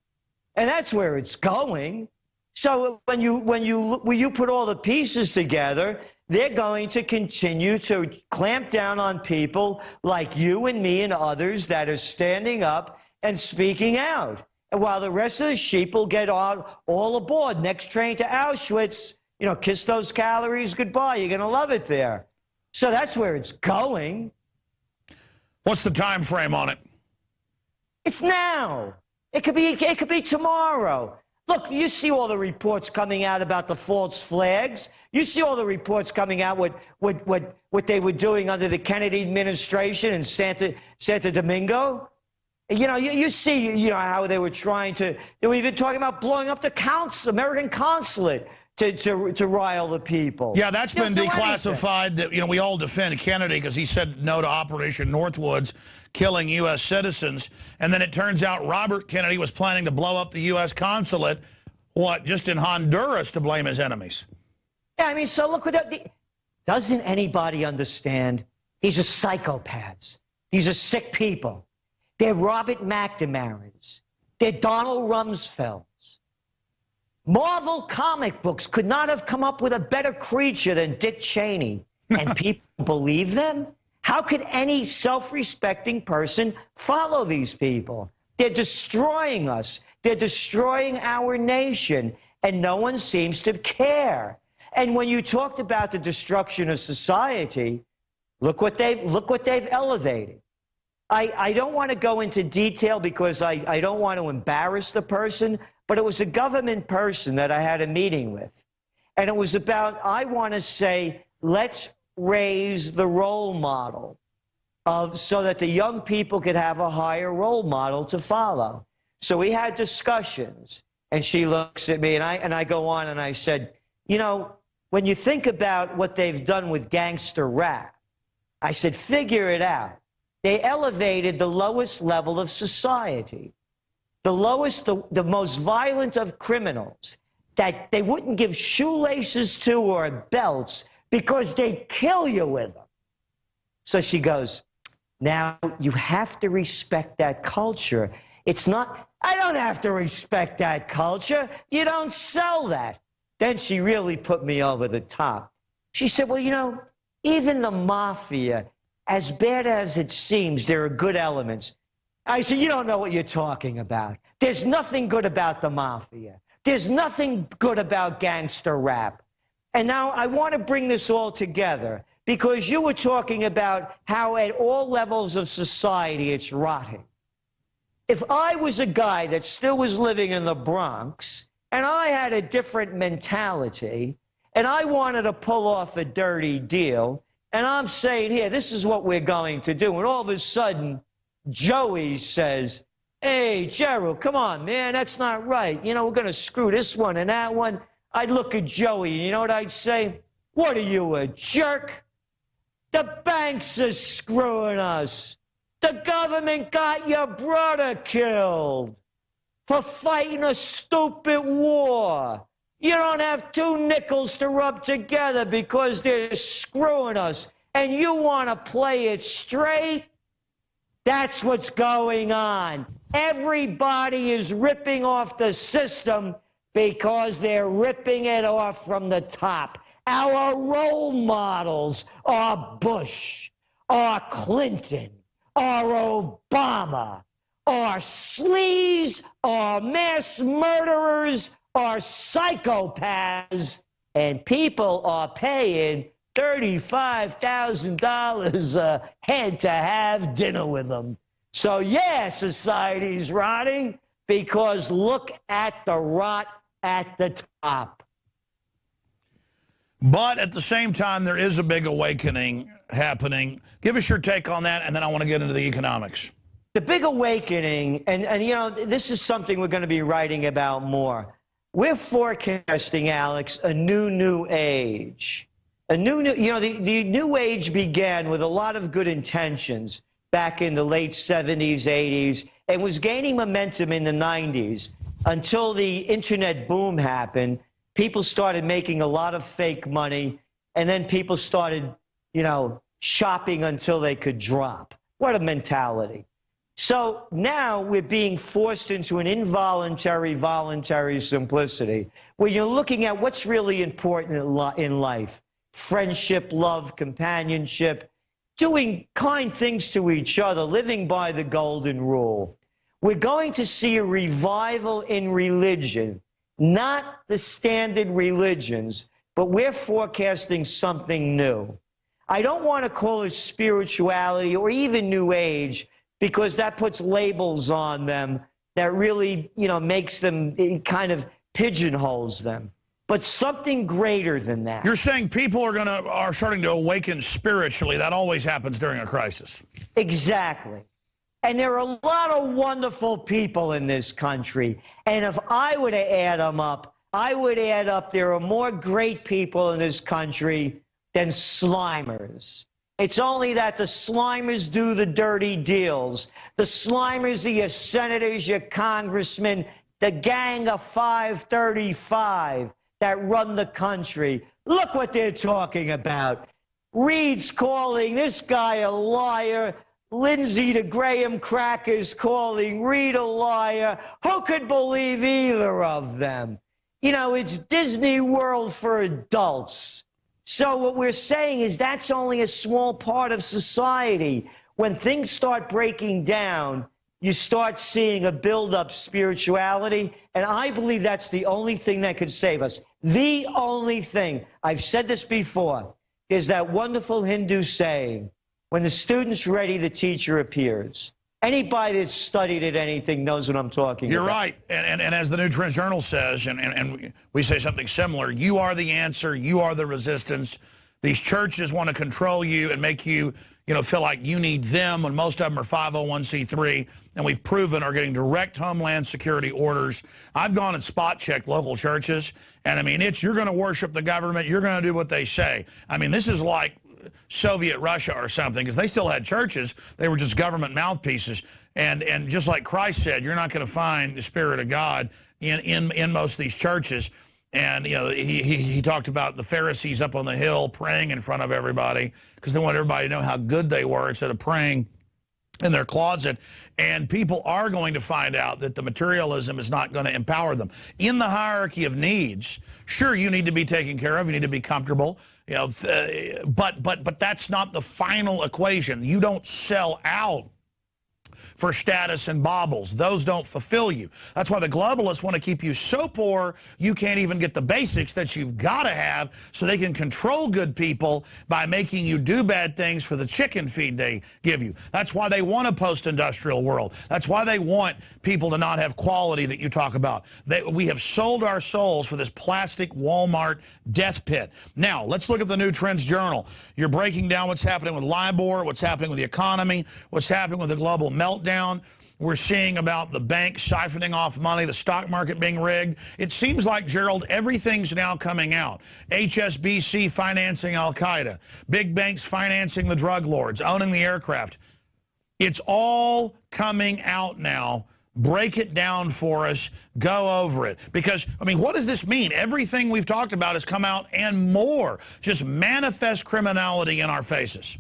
And that's where it's going. So when you put all the pieces together, they're going to continue to clamp down on people like you and me and others that are standing up and speaking out. And while the rest of the sheep will get on all aboard, next train to Auschwitz, kiss those calories goodbye. You're going to love it there. So that's where it's going. What's the time frame on it? It's now. It could be tomorrow. Look, you see all the reports coming out about the false flags. You see all the reports coming out what they were doing under the Kennedy administration in Santo Domingo. You see how they were they were even talking about blowing up the American consulate to rile the people. Yeah, that's been declassified. That we all defend Kennedy because he said no to Operation Northwoods, killing U.S. citizens. And then it turns out Robert Kennedy was planning to blow up the U.S. consulate, just in Honduras to blame his enemies. Yeah, I mean, so look what doesn't anybody understand? These are psychopaths. These are sick people. They're Robert McNamara's. They're Donald Rumsfeld's. Marvel comic books could not have come up with a better creature than Dick Cheney. And people believe them? How could any self-respecting person follow these people? They're destroying us. They're destroying our nation, and no one seems to care. And when you talked about the destruction of society, look what they've elevated. I don't want to go into detail because I don't want to embarrass the person, but it was a government person that I had a meeting with. And it was about, I want to say, let's raise the role model so that the young people could have a higher role model to follow. So we had discussions, and she looks at me, and I go on, and I said, when you think about what they've done with gangster rap, I said, figure it out. They elevated the lowest level of society. The lowest, the most violent of criminals that they wouldn't give shoelaces to or belts because they'd kill you with them. So she goes, now you have to respect that culture. It's not, I don't have to respect that culture. You don't sell that. Then she really put me over the top. She said, well, even the mafia, as bad as it seems, there are good elements. I said, you don't know what you're talking about. There's nothing good about the mafia. There's nothing good about gangster rap. And now I want to bring this all together because you were talking about how at all levels of society it's rotting. If I was a guy that still was living in the Bronx and I had a different mentality and I wanted to pull off a dirty deal, and I'm saying here, this is what we're going to do, and all of a sudden, Joey says, hey, Gerald, come on, man, that's not right. We're going to screw this one and that one. I'd look at Joey, and you know what I'd say? What are you, a jerk? The banks are screwing us. The government got your brother killed for fighting a stupid war. You don't have two nickels to rub together because they're screwing us. and you want to play it straight? That's what's going on. Everybody is ripping off the system because they're ripping it off from the top. Our role models are Bush, are Clinton, are Obama, are sleaze, are mass murderers, are psychopaths, and people are paying $35,000 a head to have dinner with them. So, yeah, society's rotting because look at the rot at the top. But at the same time, there is a big awakening happening. Give us your take on that, and then I want to get into the economics. The big awakening, and you know, this is something we're going to be writing about more. We're forecasting, Alex, a new age. You know, the new age began with a lot of good intentions back in the late 70s, 80s, and was gaining momentum in the 90s until the internet boom happened. People started making a lot of fake money, and then people started, you know, shopping until they could drop. What a mentality. So now we're being forced into an involuntary, voluntary simplicity where you're looking at what's really important in life. Friendship, love, companionship, doing kind things to each other, living by the golden rule. We're going to see a revival in religion, not the standard religions, but we're forecasting something new. I don't want to call it spirituality or even New Age because that puts labels on them that really, you know, makes them, it kind of pigeonholes them. But something greater than that. You're saying people are starting to awaken spiritually. That always happens during a crisis. Exactly. And there are a lot of wonderful people in this country. And if I were to add them up, I would add up there are more great people in this country than Slimers. It's only that the Slimers do the dirty deals. The Slimers are your senators, your congressmen, the gang of 535 that run the country. Look what they're talking about. Reed's calling this guy a liar. Lindsey to Graham Crackers calling Reed a liar. Who could believe either of them? You know, it's Disney World for adults. So what we're saying is that's only a small part of society. When things start breaking down, you start seeing a build-up spirituality, and I believe that's the only thing that could save us. The only thing. I've said this before. There's that wonderful Hindu saying, when the student's ready, the teacher appears. Anybody that's studied at anything knows what I'm talking about. You're right. And as the New Trends Journal says, and we say something similar, you are the answer, you are the resistance. These churches want to control you and make you, you know, feel like you need them, when most of them are 501c3, and we've proven are getting direct Homeland Security orders. I've gone and spot-checked local churches, and I mean, you're going to worship the government, you're going to do what they say. I mean, this is like Soviet Russia or something, because they still had churches. They were just government mouthpieces. And just like Christ said, you're not going to find the Spirit of God in most of these churches. And, you know, he talked about the Pharisees up on the hill praying in front of everybody because they wanted everybody to know how good they were instead of praying in their closet. And people are going to find out that the materialism is not going to empower them. In the hierarchy of needs, sure, you need to be taken care of, you need to be comfortable, you know, but that's not the final equation. You don't sell out for status and baubles. Those don't fulfill you. That's why the globalists want to keep you so poor you can't even get the basics that you've got to have, so they can control good people by making you do bad things for the chicken feed they give you. That's why they want a post-industrial world. That's why they want people to not have quality that you talk about. We have sold our souls for this plastic Walmart death pit. Now, let's look at the New Trends Journal. You're breaking down what's happening with LIBOR, what's happening with the economy, what's happening with the global meltdown. We're seeing about the banks siphoning off money, the stock market being rigged. It seems like, Gerald, everything's now coming out. HSBC financing Al-Qaeda, big banks financing the drug lords, owning the aircraft. It's all coming out now break it down for us, go over it. Because, I mean, what does this mean? Everything we've talked about has come out and more. Just manifest criminality in our faces.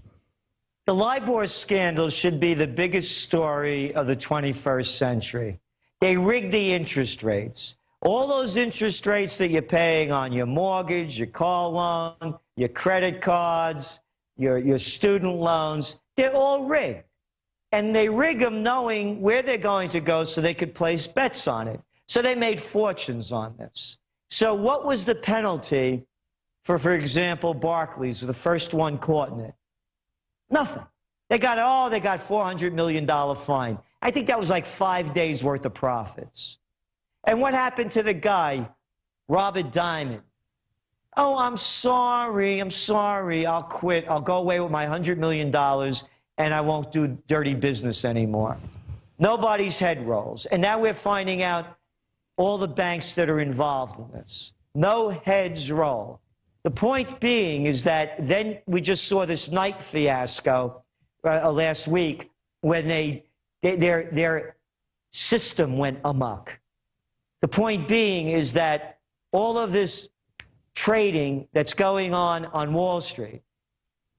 The LIBOR scandal should be the biggest story of the 21st century. They rigged the interest rates. All those interest rates that you're paying on your mortgage, your car loan, your credit cards, your student loans, they're all rigged. And they rig them knowing where they're going to go so they could place bets on it. So they made fortunes on this. So what was the penalty for example, Barclays, the first one caught in it? Nothing. They got $400 million fine. I think that was like 5 days worth of profits. And what happened to the guy, Robert Diamond? Oh, I'm sorry, I'll quit. I'll go away with my $100 million and I won't do dirty business anymore. Nobody's head rolls. And now we're finding out all the banks that are involved in this. No heads roll. The point being is that then we just saw this Knight fiasco last week when their system went amok. The point being is that all of this trading that's going on Wall Street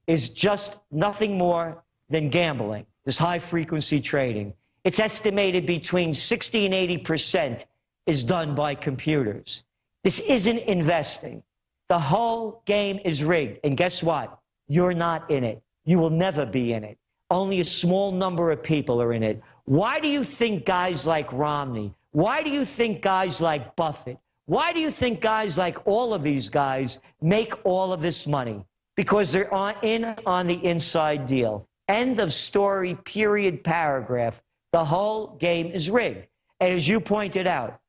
is just nothing more than gambling, this high-frequency trading. It's estimated between 60 and 80% is done by computers. This isn't investing. The whole game is rigged. And guess what? You're not in it. You will never be in it. Only a small number of people are in it. Why do you think guys like Romney, why do you think guys like Buffett, why do you think guys like all of these guys make all of this money? Because they're in on the inside deal. End of story, period, paragraph. The whole game is rigged. And as you pointed out,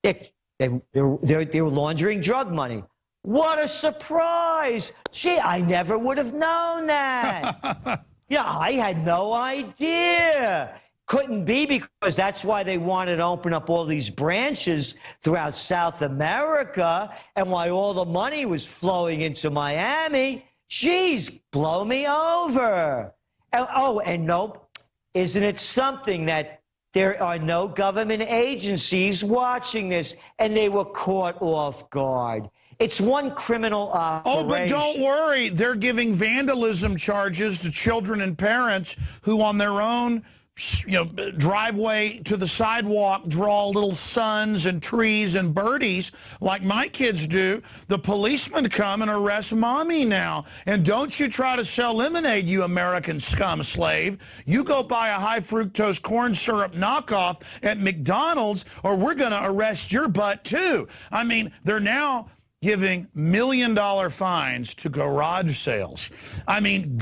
they're laundering drug money. What a surprise. Gee, I never would have known that. Yeah, I had no idea. Couldn't be, because that's why they wanted to open up all these branches throughout South America and why all the money was flowing into Miami. Jeez, blow me over. Oh, and nope, isn't it something that there are no government agencies watching this, and they were caught off guard? It's one criminal operation. Oh, but don't worry. They're giving vandalism charges to children and parents who on their own driveway to the sidewalk draw little suns and trees and birdies like my kids do. The policemen come and arrest mommy now. And don't you try to sell lemonade, you American scum slave. You go buy a high fructose corn syrup knockoff at McDonald's or we're going to arrest your butt too. I mean, they're now giving $1 million fines to garage sales. I mean,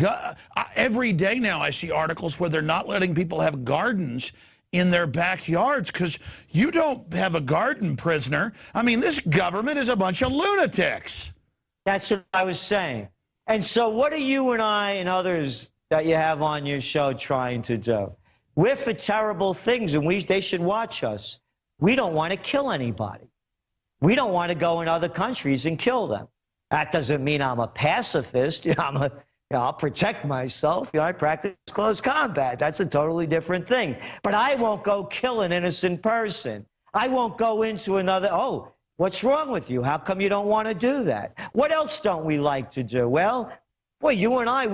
every day now I see articles where they're not letting people have gardens in their backyards because you don't have a garden, prisoner. I mean, this government is a bunch of lunatics. That's what I was saying. And so what are you and I and others that you have on your show trying to do? We're for terrible things, and they should watch us. We don't want to kill anybody. We don't want to go in other countries and kill them. That doesn't mean I'm a pacifist. I'll protect myself. I practice close combat. That's a totally different thing. But I won't go kill an innocent person. I won't go into another, oh, what's wrong with you? How come you don't want to do that? What else don't we like to do? Well, boy, you and I,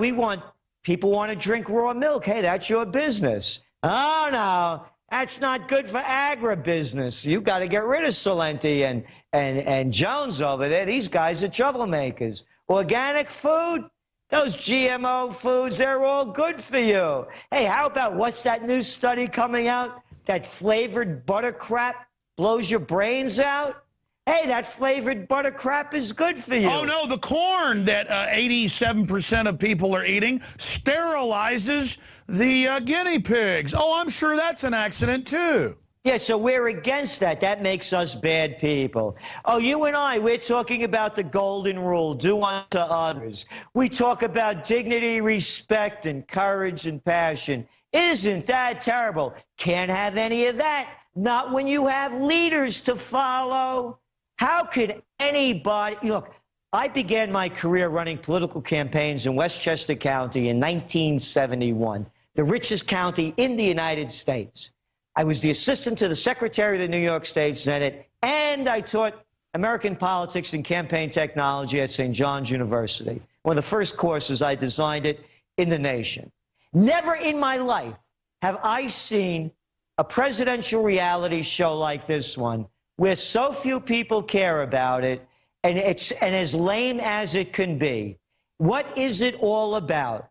people want to drink raw milk. Hey, that's your business. Oh, no. That's not good for agribusiness. You've got to get rid of Celente and Jones over there. These guys are troublemakers. Organic food, those GMO foods, they're all good for you. Hey, how about what's that new study coming out? That flavored butter crap blows your brains out? Hey, that flavored butter crap is good for you. Oh, no, the corn that 87% of people are eating sterilizes the guinea pigs. Oh, I'm sure that's an accident, too. Yeah, so we're against that. That makes us bad people. Oh, you and I, we're talking about the golden rule, do unto others. We talk about dignity, respect, and courage and passion. Isn't that terrible? Can't have any of that. Not when you have leaders to follow. How could anybody... Look, I began my career running political campaigns in Westchester County in 1971, the richest county in the United States. I was the assistant to the secretary of the New York State Senate, and I taught American politics and campaign technology at St. John's University. One of the first courses I designed it in the nation. Never in my life have I seen a presidential reality show like this one, where so few people care about it, and it's as lame as it can be. What is it all about?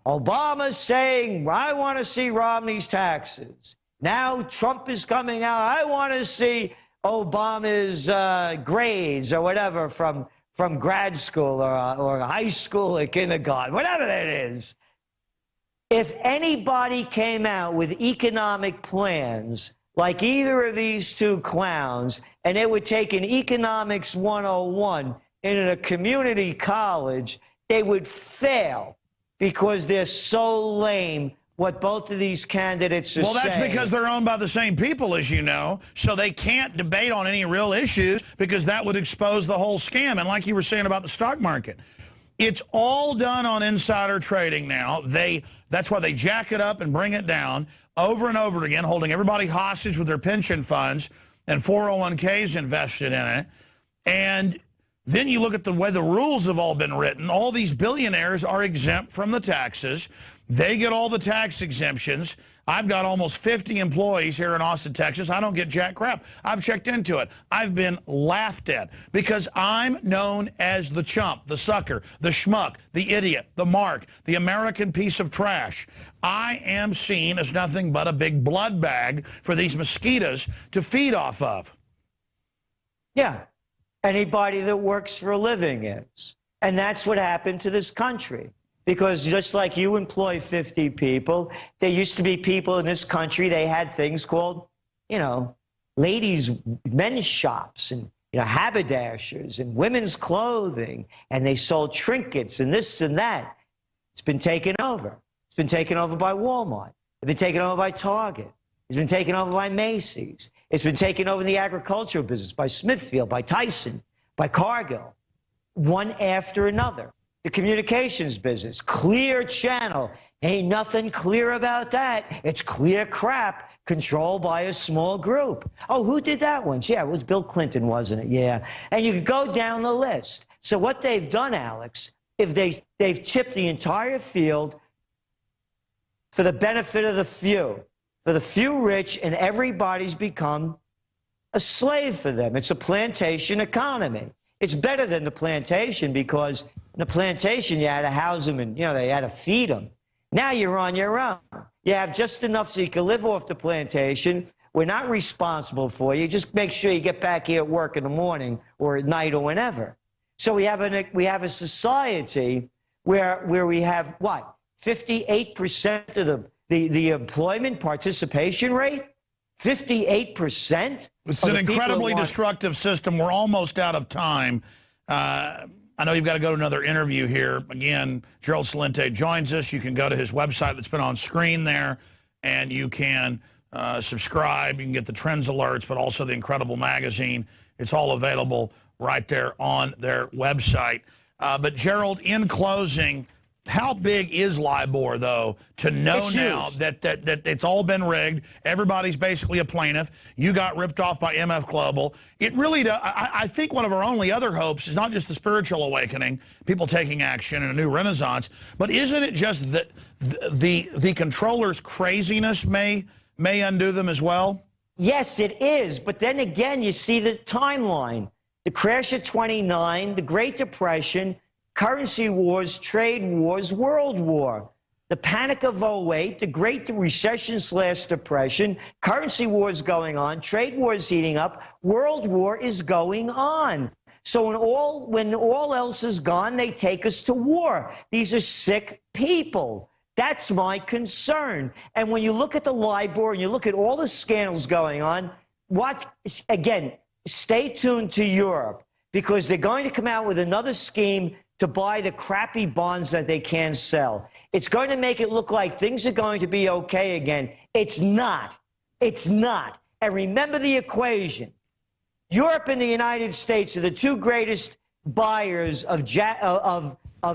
Obama's saying, I want to see Romney's taxes. Now Trump is coming out, I want to see Obama's grades or whatever from grad school or high school or kindergarten, whatever that is. If anybody came out with economic plans like either of these two clowns, and they would take an economics 101 in a community college, they would fail because they're so lame what both of these candidates are saying. Well, that's because they're owned by the same people, as you know, so they can't debate on any real issues because that would expose the whole scam. And like you were saying about the stock market, it's all done on insider trading now. That's why they jack it up and bring it down over and over again, holding everybody hostage with their pension funds and 401ks invested in it. And then you look at the way the rules have all been written. All these billionaires are exempt from the taxes. They get all the tax exemptions. I've got almost 50 employees here in Austin, Texas. I don't get jack crap. I've checked into it. I've been laughed at because I'm known as the chump, the sucker, the schmuck, the idiot, the mark, the American piece of trash. I am seen as nothing but a big blood bag for these mosquitoes to feed off of. Yeah, anybody that works for a living is. And that's what happened to this country. Because just like you employ 50 people, there used to be people in this country, they had things called, you know, ladies' men's shops and, you know, haberdashers and women's clothing, and they sold trinkets and this and that. It's been taken over. It's been taken over by Walmart. It's been taken over by Target. It's been taken over by Macy's. It's been taken over in the agricultural business by Smithfield, by Tyson, by Cargill, one after another. The communications business, Clear Channel. Ain't nothing clear about that. It's clear crap controlled by a small group. Oh, who did that one? Yeah, it was Bill Clinton, wasn't it? Yeah. And you could go down the list. So what they've done, Alex, if they've chipped the entire field for the benefit of the few rich, and everybody's become a slave for them. It's a plantation economy. It's better than the plantation because in the plantation you had to house them and, you know, they had to feed them. Now you're on your own. You have just enough so you can live off the plantation. We're not responsible for you. Just make sure you get back here at work in the morning or at night or whenever. So we have a society where we have, what, 58% of the employment participation rate? 58%? It's an incredibly destructive system. We're almost out of time. I know you've got to go to another interview here. Again, Gerald Celente joins us. You can go to his website that's been on screen there, and you can subscribe. You can get the trends alerts, but also the Incredible magazine. It's all available right there on their website. But, Gerald, in closing, how big is LIBOR, though, to know now that it's all been rigged? Everybody's basically a plaintiff. You got ripped off by MF Global. It really, I think one of our only other hopes is not just the spiritual awakening, people taking action and a new renaissance, but isn't it just that the controller's craziness may undo them as well? Yes, it is. But then again, you see the timeline. The crash of '29, the Great Depression, currency wars, trade wars, world war. The panic of '08, the Great Recession/Depression, currency wars going on, trade wars heating up, world war is going on. So when all else is gone, they take us to war. These are sick people. That's my concern. And when you look at the LIBOR and you look at all the scandals going on, again, stay tuned to Europe, because they're going to come out with another scheme to buy the crappy bonds that they can't sell. It's going to make it look like things are going to be okay again. It's not. It's not. And remember the equation. Europe and the United States are the two greatest buyers of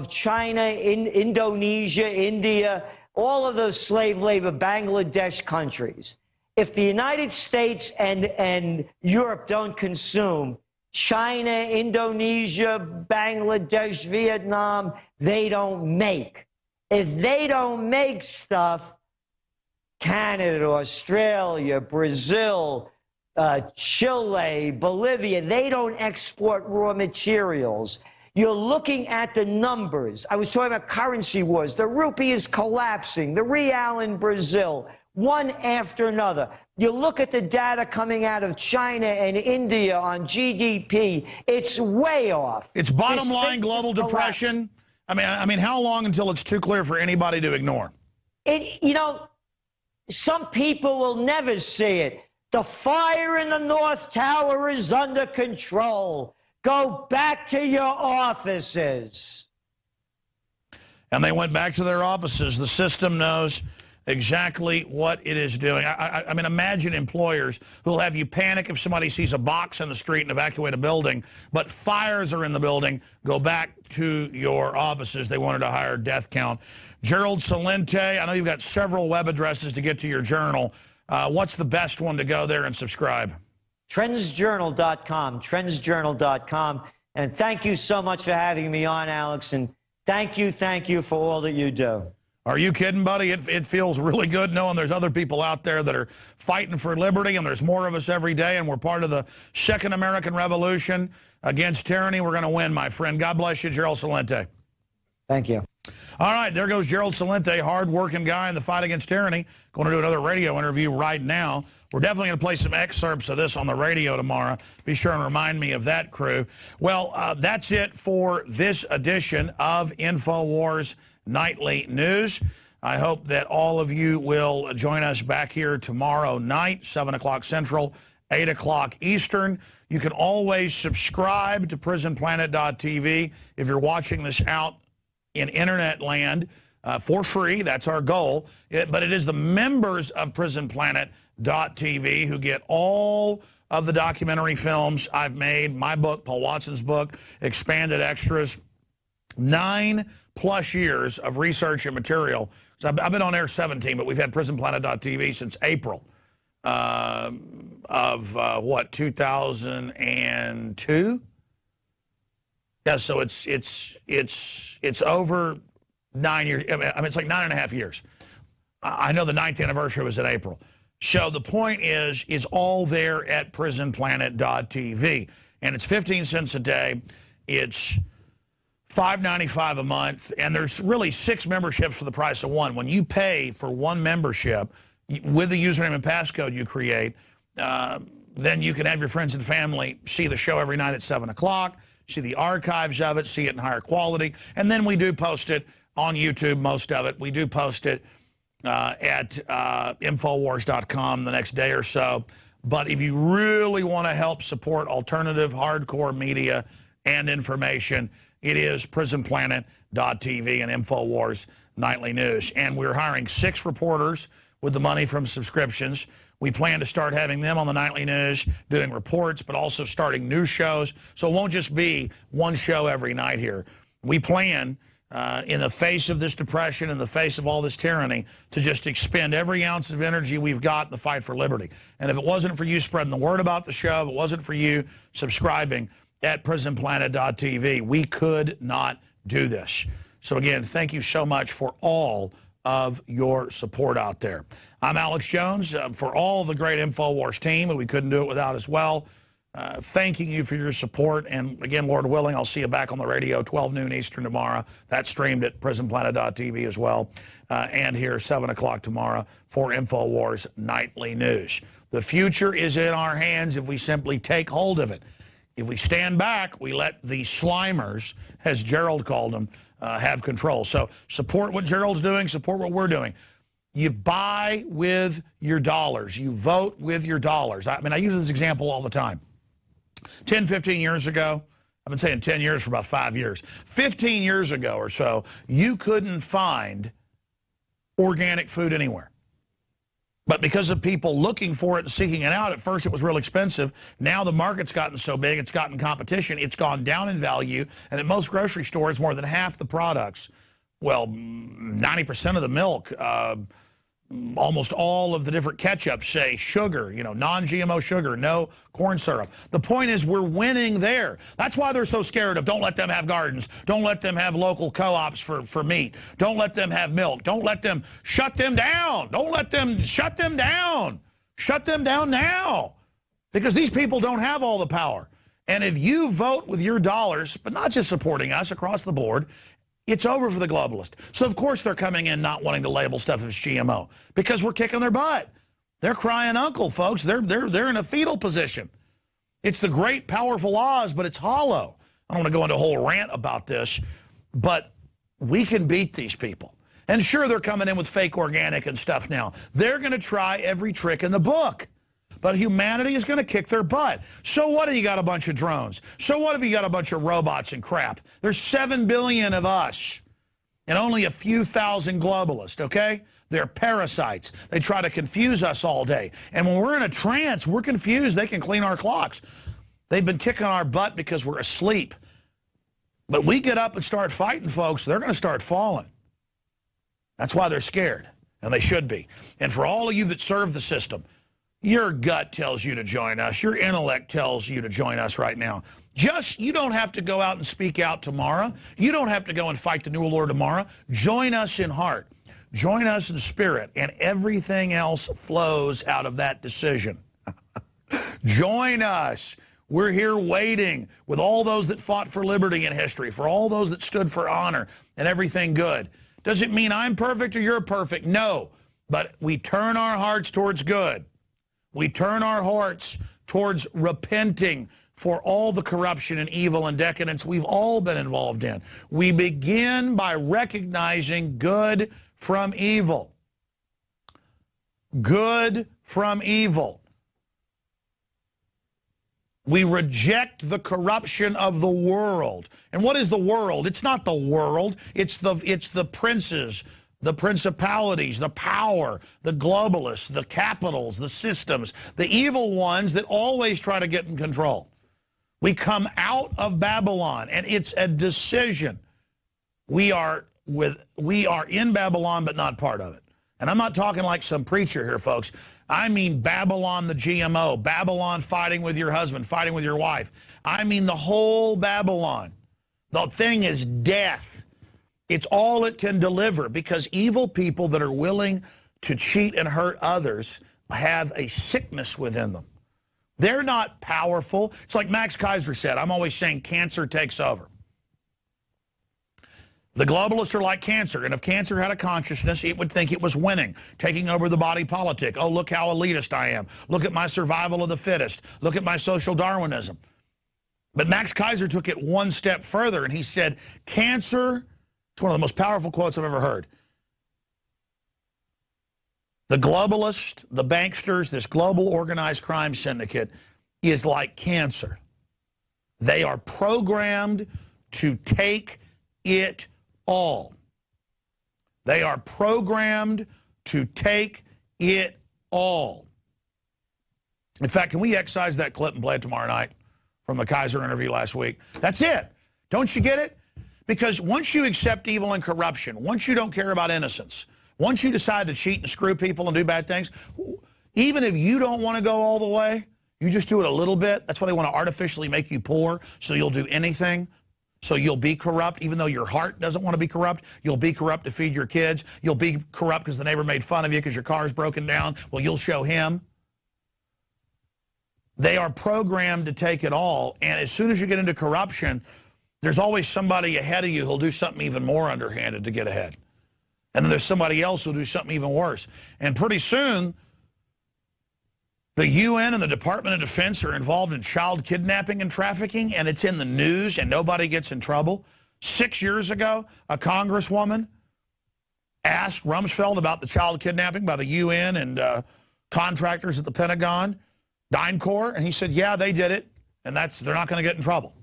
China, Indonesia, India, all of those slave labor, Bangladesh countries. if the United States and Europe don't consume, China, Indonesia, Bangladesh, Vietnam, they don't make. If they don't make stuff, Canada, Australia, Brazil, Chile, Bolivia, they don't export raw materials. You're looking at the numbers. I was talking about currency wars. The rupee is collapsing. The real in Brazil, one after another. You look at the data coming out of China and India on GDP. It's way off. It's bottom line global depression. I mean, how long until it's too clear for anybody to ignore? You know, some people will never see it. The fire in the North Tower is under control. Go back to your offices. And they went back to their offices. The system knows exactly what it is doing. I mean, imagine employers who'll have you panic if somebody sees a box in the street and evacuate a building, but fires are in the building. Go back to your offices. They wanted a higher death count. Gerald Celente, I know you've got several web addresses to get to your journal. What's the best one to go there and subscribe? Trendsjournal.com, trendsjournal.com. And thank you so much for having me on, Alex. And thank you for all that you do. Are you kidding, buddy? It feels really good knowing there's other people out there that are fighting for liberty, and there's more of us every day, and we're part of the Second American Revolution against tyranny. We're going to win, my friend. God bless you, Gerald Celente. Thank you. All right, there goes Gerald Celente, hard-working guy in the fight against tyranny. Going to do another radio interview right now. We're definitely going to play some excerpts of this on the radio tomorrow. Be sure and remind me of that, crew. Well, that's it for this edition of Infowars Nightly News. I hope that all of you will join us back here tomorrow night, 7 o'clock Central, 8 o'clock Eastern. You can always subscribe to prisonplanet.tv if you're watching this out in internet land for free. That's our goal. But it is the members of prisonplanet.tv who get all of the documentary films I've made, my book, Paul Watson's book, expanded extras, 9+ years of research and material. So I've been on air 17, but we've had prisonplanet.tv since April of what, 2002? Yeah, so it's over 9 years. I mean, it's like 9.5 years. I know the 9th anniversary was in April. So the point is, it's all there at prisonplanet.tv. And it's 15 cents a day. It's $5.95 a month. And there's really 6 memberships for the price of one. When you pay for one membership with the username and passcode you create, then you can have your friends and family see the show every night at 7 o'clock, see the archives of it, see it in higher quality. And then we do post it on YouTube, most of it. We do post it at Infowars.com the next day or so. But if you really want to help support alternative hardcore media and information, it is prisonplanet.tv and Infowars Nightly News. And we're hiring 6 reporters with the money from subscriptions. We plan to start having them on the Nightly News doing reports, but also starting new shows. So it won't just be one show every night here. We plan, in the face of this depression, in the face of all this tyranny, to just expend every ounce of energy we've got in the fight for liberty. And if it wasn't for you spreading the word about the show, if it wasn't for you subscribing at prisonplanet.tv, we could not do this. So again, thank you so much for all of your support out there. I'm Alex Jones, for all the great Infowars team, and we couldn't do it without as well. Thanking you for your support. And again, Lord willing, I'll see you back on the radio 12 noon Eastern tomorrow. That's streamed at prisonplanet.tv as well. And here 7 o'clock tomorrow for Infowars Nightly News. The future is in our hands if we simply take hold of it. If we stand back, we let the Slimers, as Gerald called them, have control. So support what Gerald's doing, support what we're doing. You buy with your dollars. You vote with your dollars. I mean, I use this example all the time. 10, 15 years ago, I've been saying 10 years for about 5 years. 15 years ago or so, you couldn't find organic food anywhere. But because of people looking for it and seeking it out, at first it was real expensive. Now the market's gotten so big, it's gotten competition, it's gone down in value, and at most grocery stores, more than half the products, well, 90% of the milk, almost all of the different ketchups say sugar, you know, non-GMO sugar, no corn syrup. The point is we're winning there. That's why they're so scared of don't let them have gardens. Don't let them have local co-ops for meat. Don't let them have milk. Don't let them shut them down. Don't let them shut them down. Shut them down now. Because these people don't have all the power. And if you vote with your dollars, but not just supporting us across the board, it's over for the globalist. So, of course, they're coming in not wanting to label stuff as GMO because we're kicking their butt. They're crying uncle, folks. They're in a fetal position. It's the great, powerful Oz, but it's hollow. I don't want to go into a whole rant about this, but we can beat these people. And sure, they're coming in with fake organic and stuff now. They're going to try every trick in the book. But humanity is going to kick their butt. So what if you got a bunch of drones? So what if you got a bunch of robots and crap? There's 7 billion of us and only a few thousand globalists, okay? They're parasites. They try to confuse us all day. And when we're in a trance, we're confused. They can clean our clocks. They've been kicking our butt because we're asleep. But we get up and start fighting, folks, they're going to start falling. That's why they're scared, and they should be. And for all of you that serve the system, your gut tells you to join us. Your intellect tells you to join us right now. You don't have to go out and speak out tomorrow. You don't have to go and fight the New World Order tomorrow. Join us in heart. Join us in spirit, and everything else flows out of that decision. Join us. We're here waiting with all those that fought for liberty in history, for all those that stood for honor and everything good. Does it mean I'm perfect or you're perfect? No, but we turn our hearts towards good. We turn our hearts towards repenting for all the corruption and evil and decadence we've all been involved in. We begin by recognizing good from evil. Good from evil. We reject the corruption of the world. And what is the world? It's not the world. It's the princes, the principalities, the power, the globalists, the capitals, the systems, the evil ones that always try to get in control. We come out of Babylon, and it's a decision. We are in Babylon, but not part of it. And I'm not talking like some preacher here, folks. I mean Babylon the GMO, Babylon fighting with your husband, fighting with your wife. I mean the whole Babylon. The thing is death. It's all it can deliver, because evil people that are willing to cheat and hurt others have a sickness within them. They're not powerful. It's like Max Kaiser said, I'm always saying cancer takes over. The globalists are like cancer, and if cancer had a consciousness, it would think it was winning, taking over the body politic. Oh, look how elitist I am. Look at my survival of the fittest. Look at my social Darwinism. But Max Kaiser took it one step further, and he said, cancer, it's one of the most powerful quotes I've ever heard. The globalist, the banksters, this global organized crime syndicate is like cancer. They are programmed to take it all. They are programmed to take it all. In fact, can we excise that clip and play it tomorrow night from the Kaiser interview last week? That's it. Don't you get it? Because once you accept evil and corruption, once you don't care about innocence, once you decide to cheat and screw people and do bad things, even if you don't want to go all the way, you just do it a little bit. That's why they want to artificially make you poor, so you'll do anything. So you'll be corrupt, even though your heart doesn't want to be corrupt. You'll be corrupt to feed your kids. You'll be corrupt because the neighbor made fun of you because your car's broken down. Well, you'll show him. They are programmed to take it all, and as soon as you get into corruption, there's always somebody ahead of you who'll do something even more underhanded to get ahead. And then there's somebody else who'll do something even worse. And pretty soon, the UN and the Department of Defense are involved in child kidnapping and trafficking, and it's in the news, and nobody gets in trouble. 6 years ago, a congresswoman asked Rumsfeld about the child kidnapping by the UN and contractors at the Pentagon, DynCorp, and he said, yeah, they did it, and they're not going to get in trouble.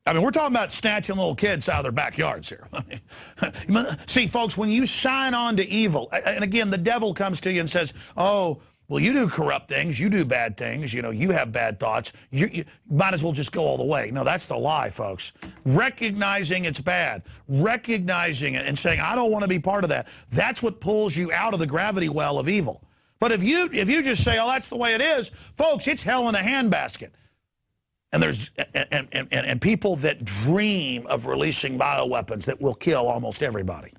I mean, we're talking about snatching little kids out of their backyards here. See, folks, when you sign on to evil, and again, the devil comes to you and says, oh, well, you do corrupt things, you do bad things, you know, you have bad thoughts, you might as well just go all the way. No, that's the lie, folks. Recognizing it's bad, recognizing it and saying, I don't want to be part of that, that's what pulls you out of the gravity well of evil. But if you just say, oh, that's the way it is, folks, it's hell in a handbasket. And there's and people that dream of releasing bioweapons that will kill almost everybody.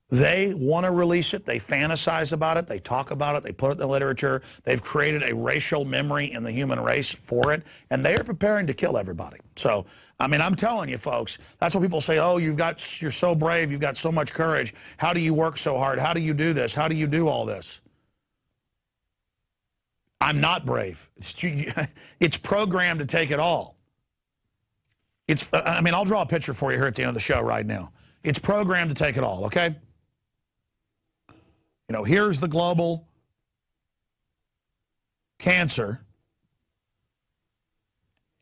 They want to release it. They fantasize about it. They talk about it. They put it in the literature. They've created a racial memory in the human race for it, and they are preparing to kill everybody. So, I mean, I'm telling you, folks, that's what people say, oh, you're so brave. You've got so much courage. How do you work so hard? How do you do this? How do you do all this? I'm not brave. It's programmed to take it all. I mean, I'll draw a picture for you here at the end of the show right now. It's programmed to take it all, okay? You know, here's the global cancer,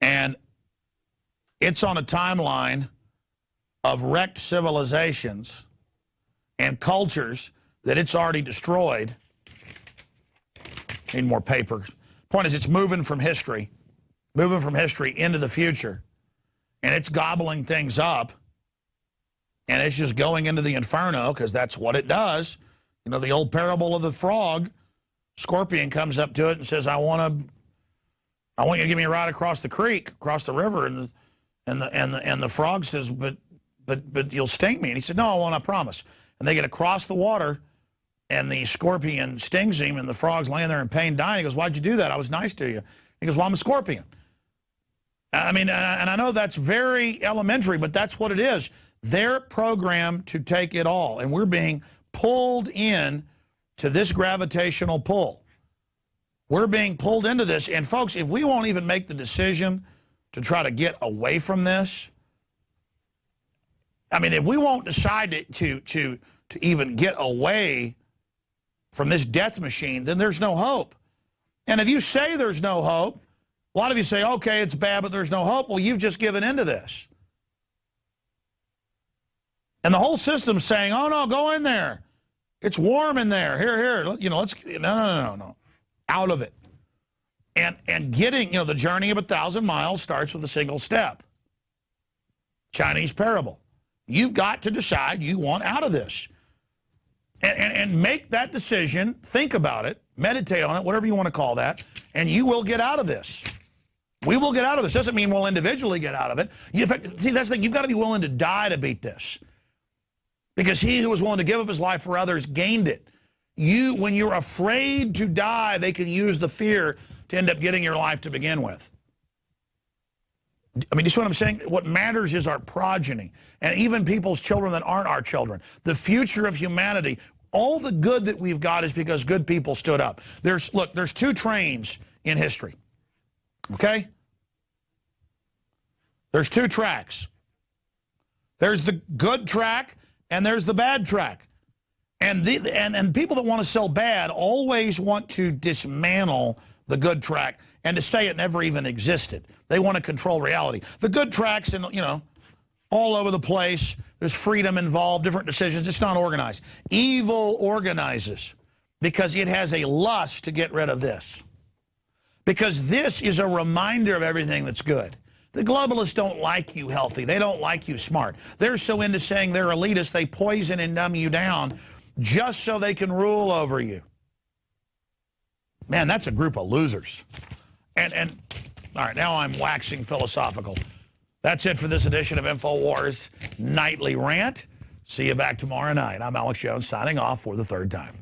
and it's on a timeline of wrecked civilizations and cultures that it's already destroyed. Need more paper. Point is, it's moving from history into the future, and it's gobbling things up, and it's just going into the inferno because that's what it does. You know, the old parable of the frog. Scorpion comes up to it and says, I want you to give me a ride across the creek, across the river, and the frog says, but you'll sting me. And he said, no, I want a promise. And they get across the water, and the scorpion stings him, and the frog's laying there in pain, dying. He goes, why'd you do that? I was nice to you. He goes, well, I'm a scorpion. I mean, and I know that's very elementary, but that's what it is. They're programmed to take it all, and we're being pulled in to this gravitational pull. We're being pulled into this, and folks, if we won't even make the decision to try to get away from this, I mean, if we won't decide to even get away from this death machine, then there's no hope. And if you say there's no hope, a lot of you say, okay, it's bad, but there's no hope. Well, you've just given into this. And the whole system's saying, oh, no, go in there. It's warm in there. Here, you know, let's, no. Out of it. And getting, you know, the journey of 1,000 miles starts with a single step. Chinese parable. You've got to decide you want out of this. And make that decision, think about it, meditate on it, whatever you want to call that, and you will get out of this. We will get out of this. Doesn't mean we'll individually get out of it. In fact, see, that's the thing. You've got to be willing to die to beat this. Because he who was willing to give up his life for others gained it. When you're afraid to die, they can use the fear to end up getting your life to begin with. I mean, you see what I'm saying? What matters is our progeny, and even people's children that aren't our children. The future of humanity, all the good that we've got is because good people stood up. Look, there's two trains in history, okay? There's two tracks. There's the good track, and there's the bad track. And people that want to sell bad always want to dismantle the good track and to say it never even existed. They want to control reality. The good track's in, you know, all over the place. There's freedom involved, different decisions. It's not organized. Evil organizes because it has a lust to get rid of this. Because this is a reminder of everything that's good. The globalists don't like you healthy. They don't like you smart. They're so into saying they're elitist, they poison and dumb you down just so they can rule over you. Man, that's a group of losers. And all right, now I'm waxing philosophical. That's it for this edition of Infowars Nightly Rant. See you back tomorrow night. I'm Alex Jones signing off for the third time.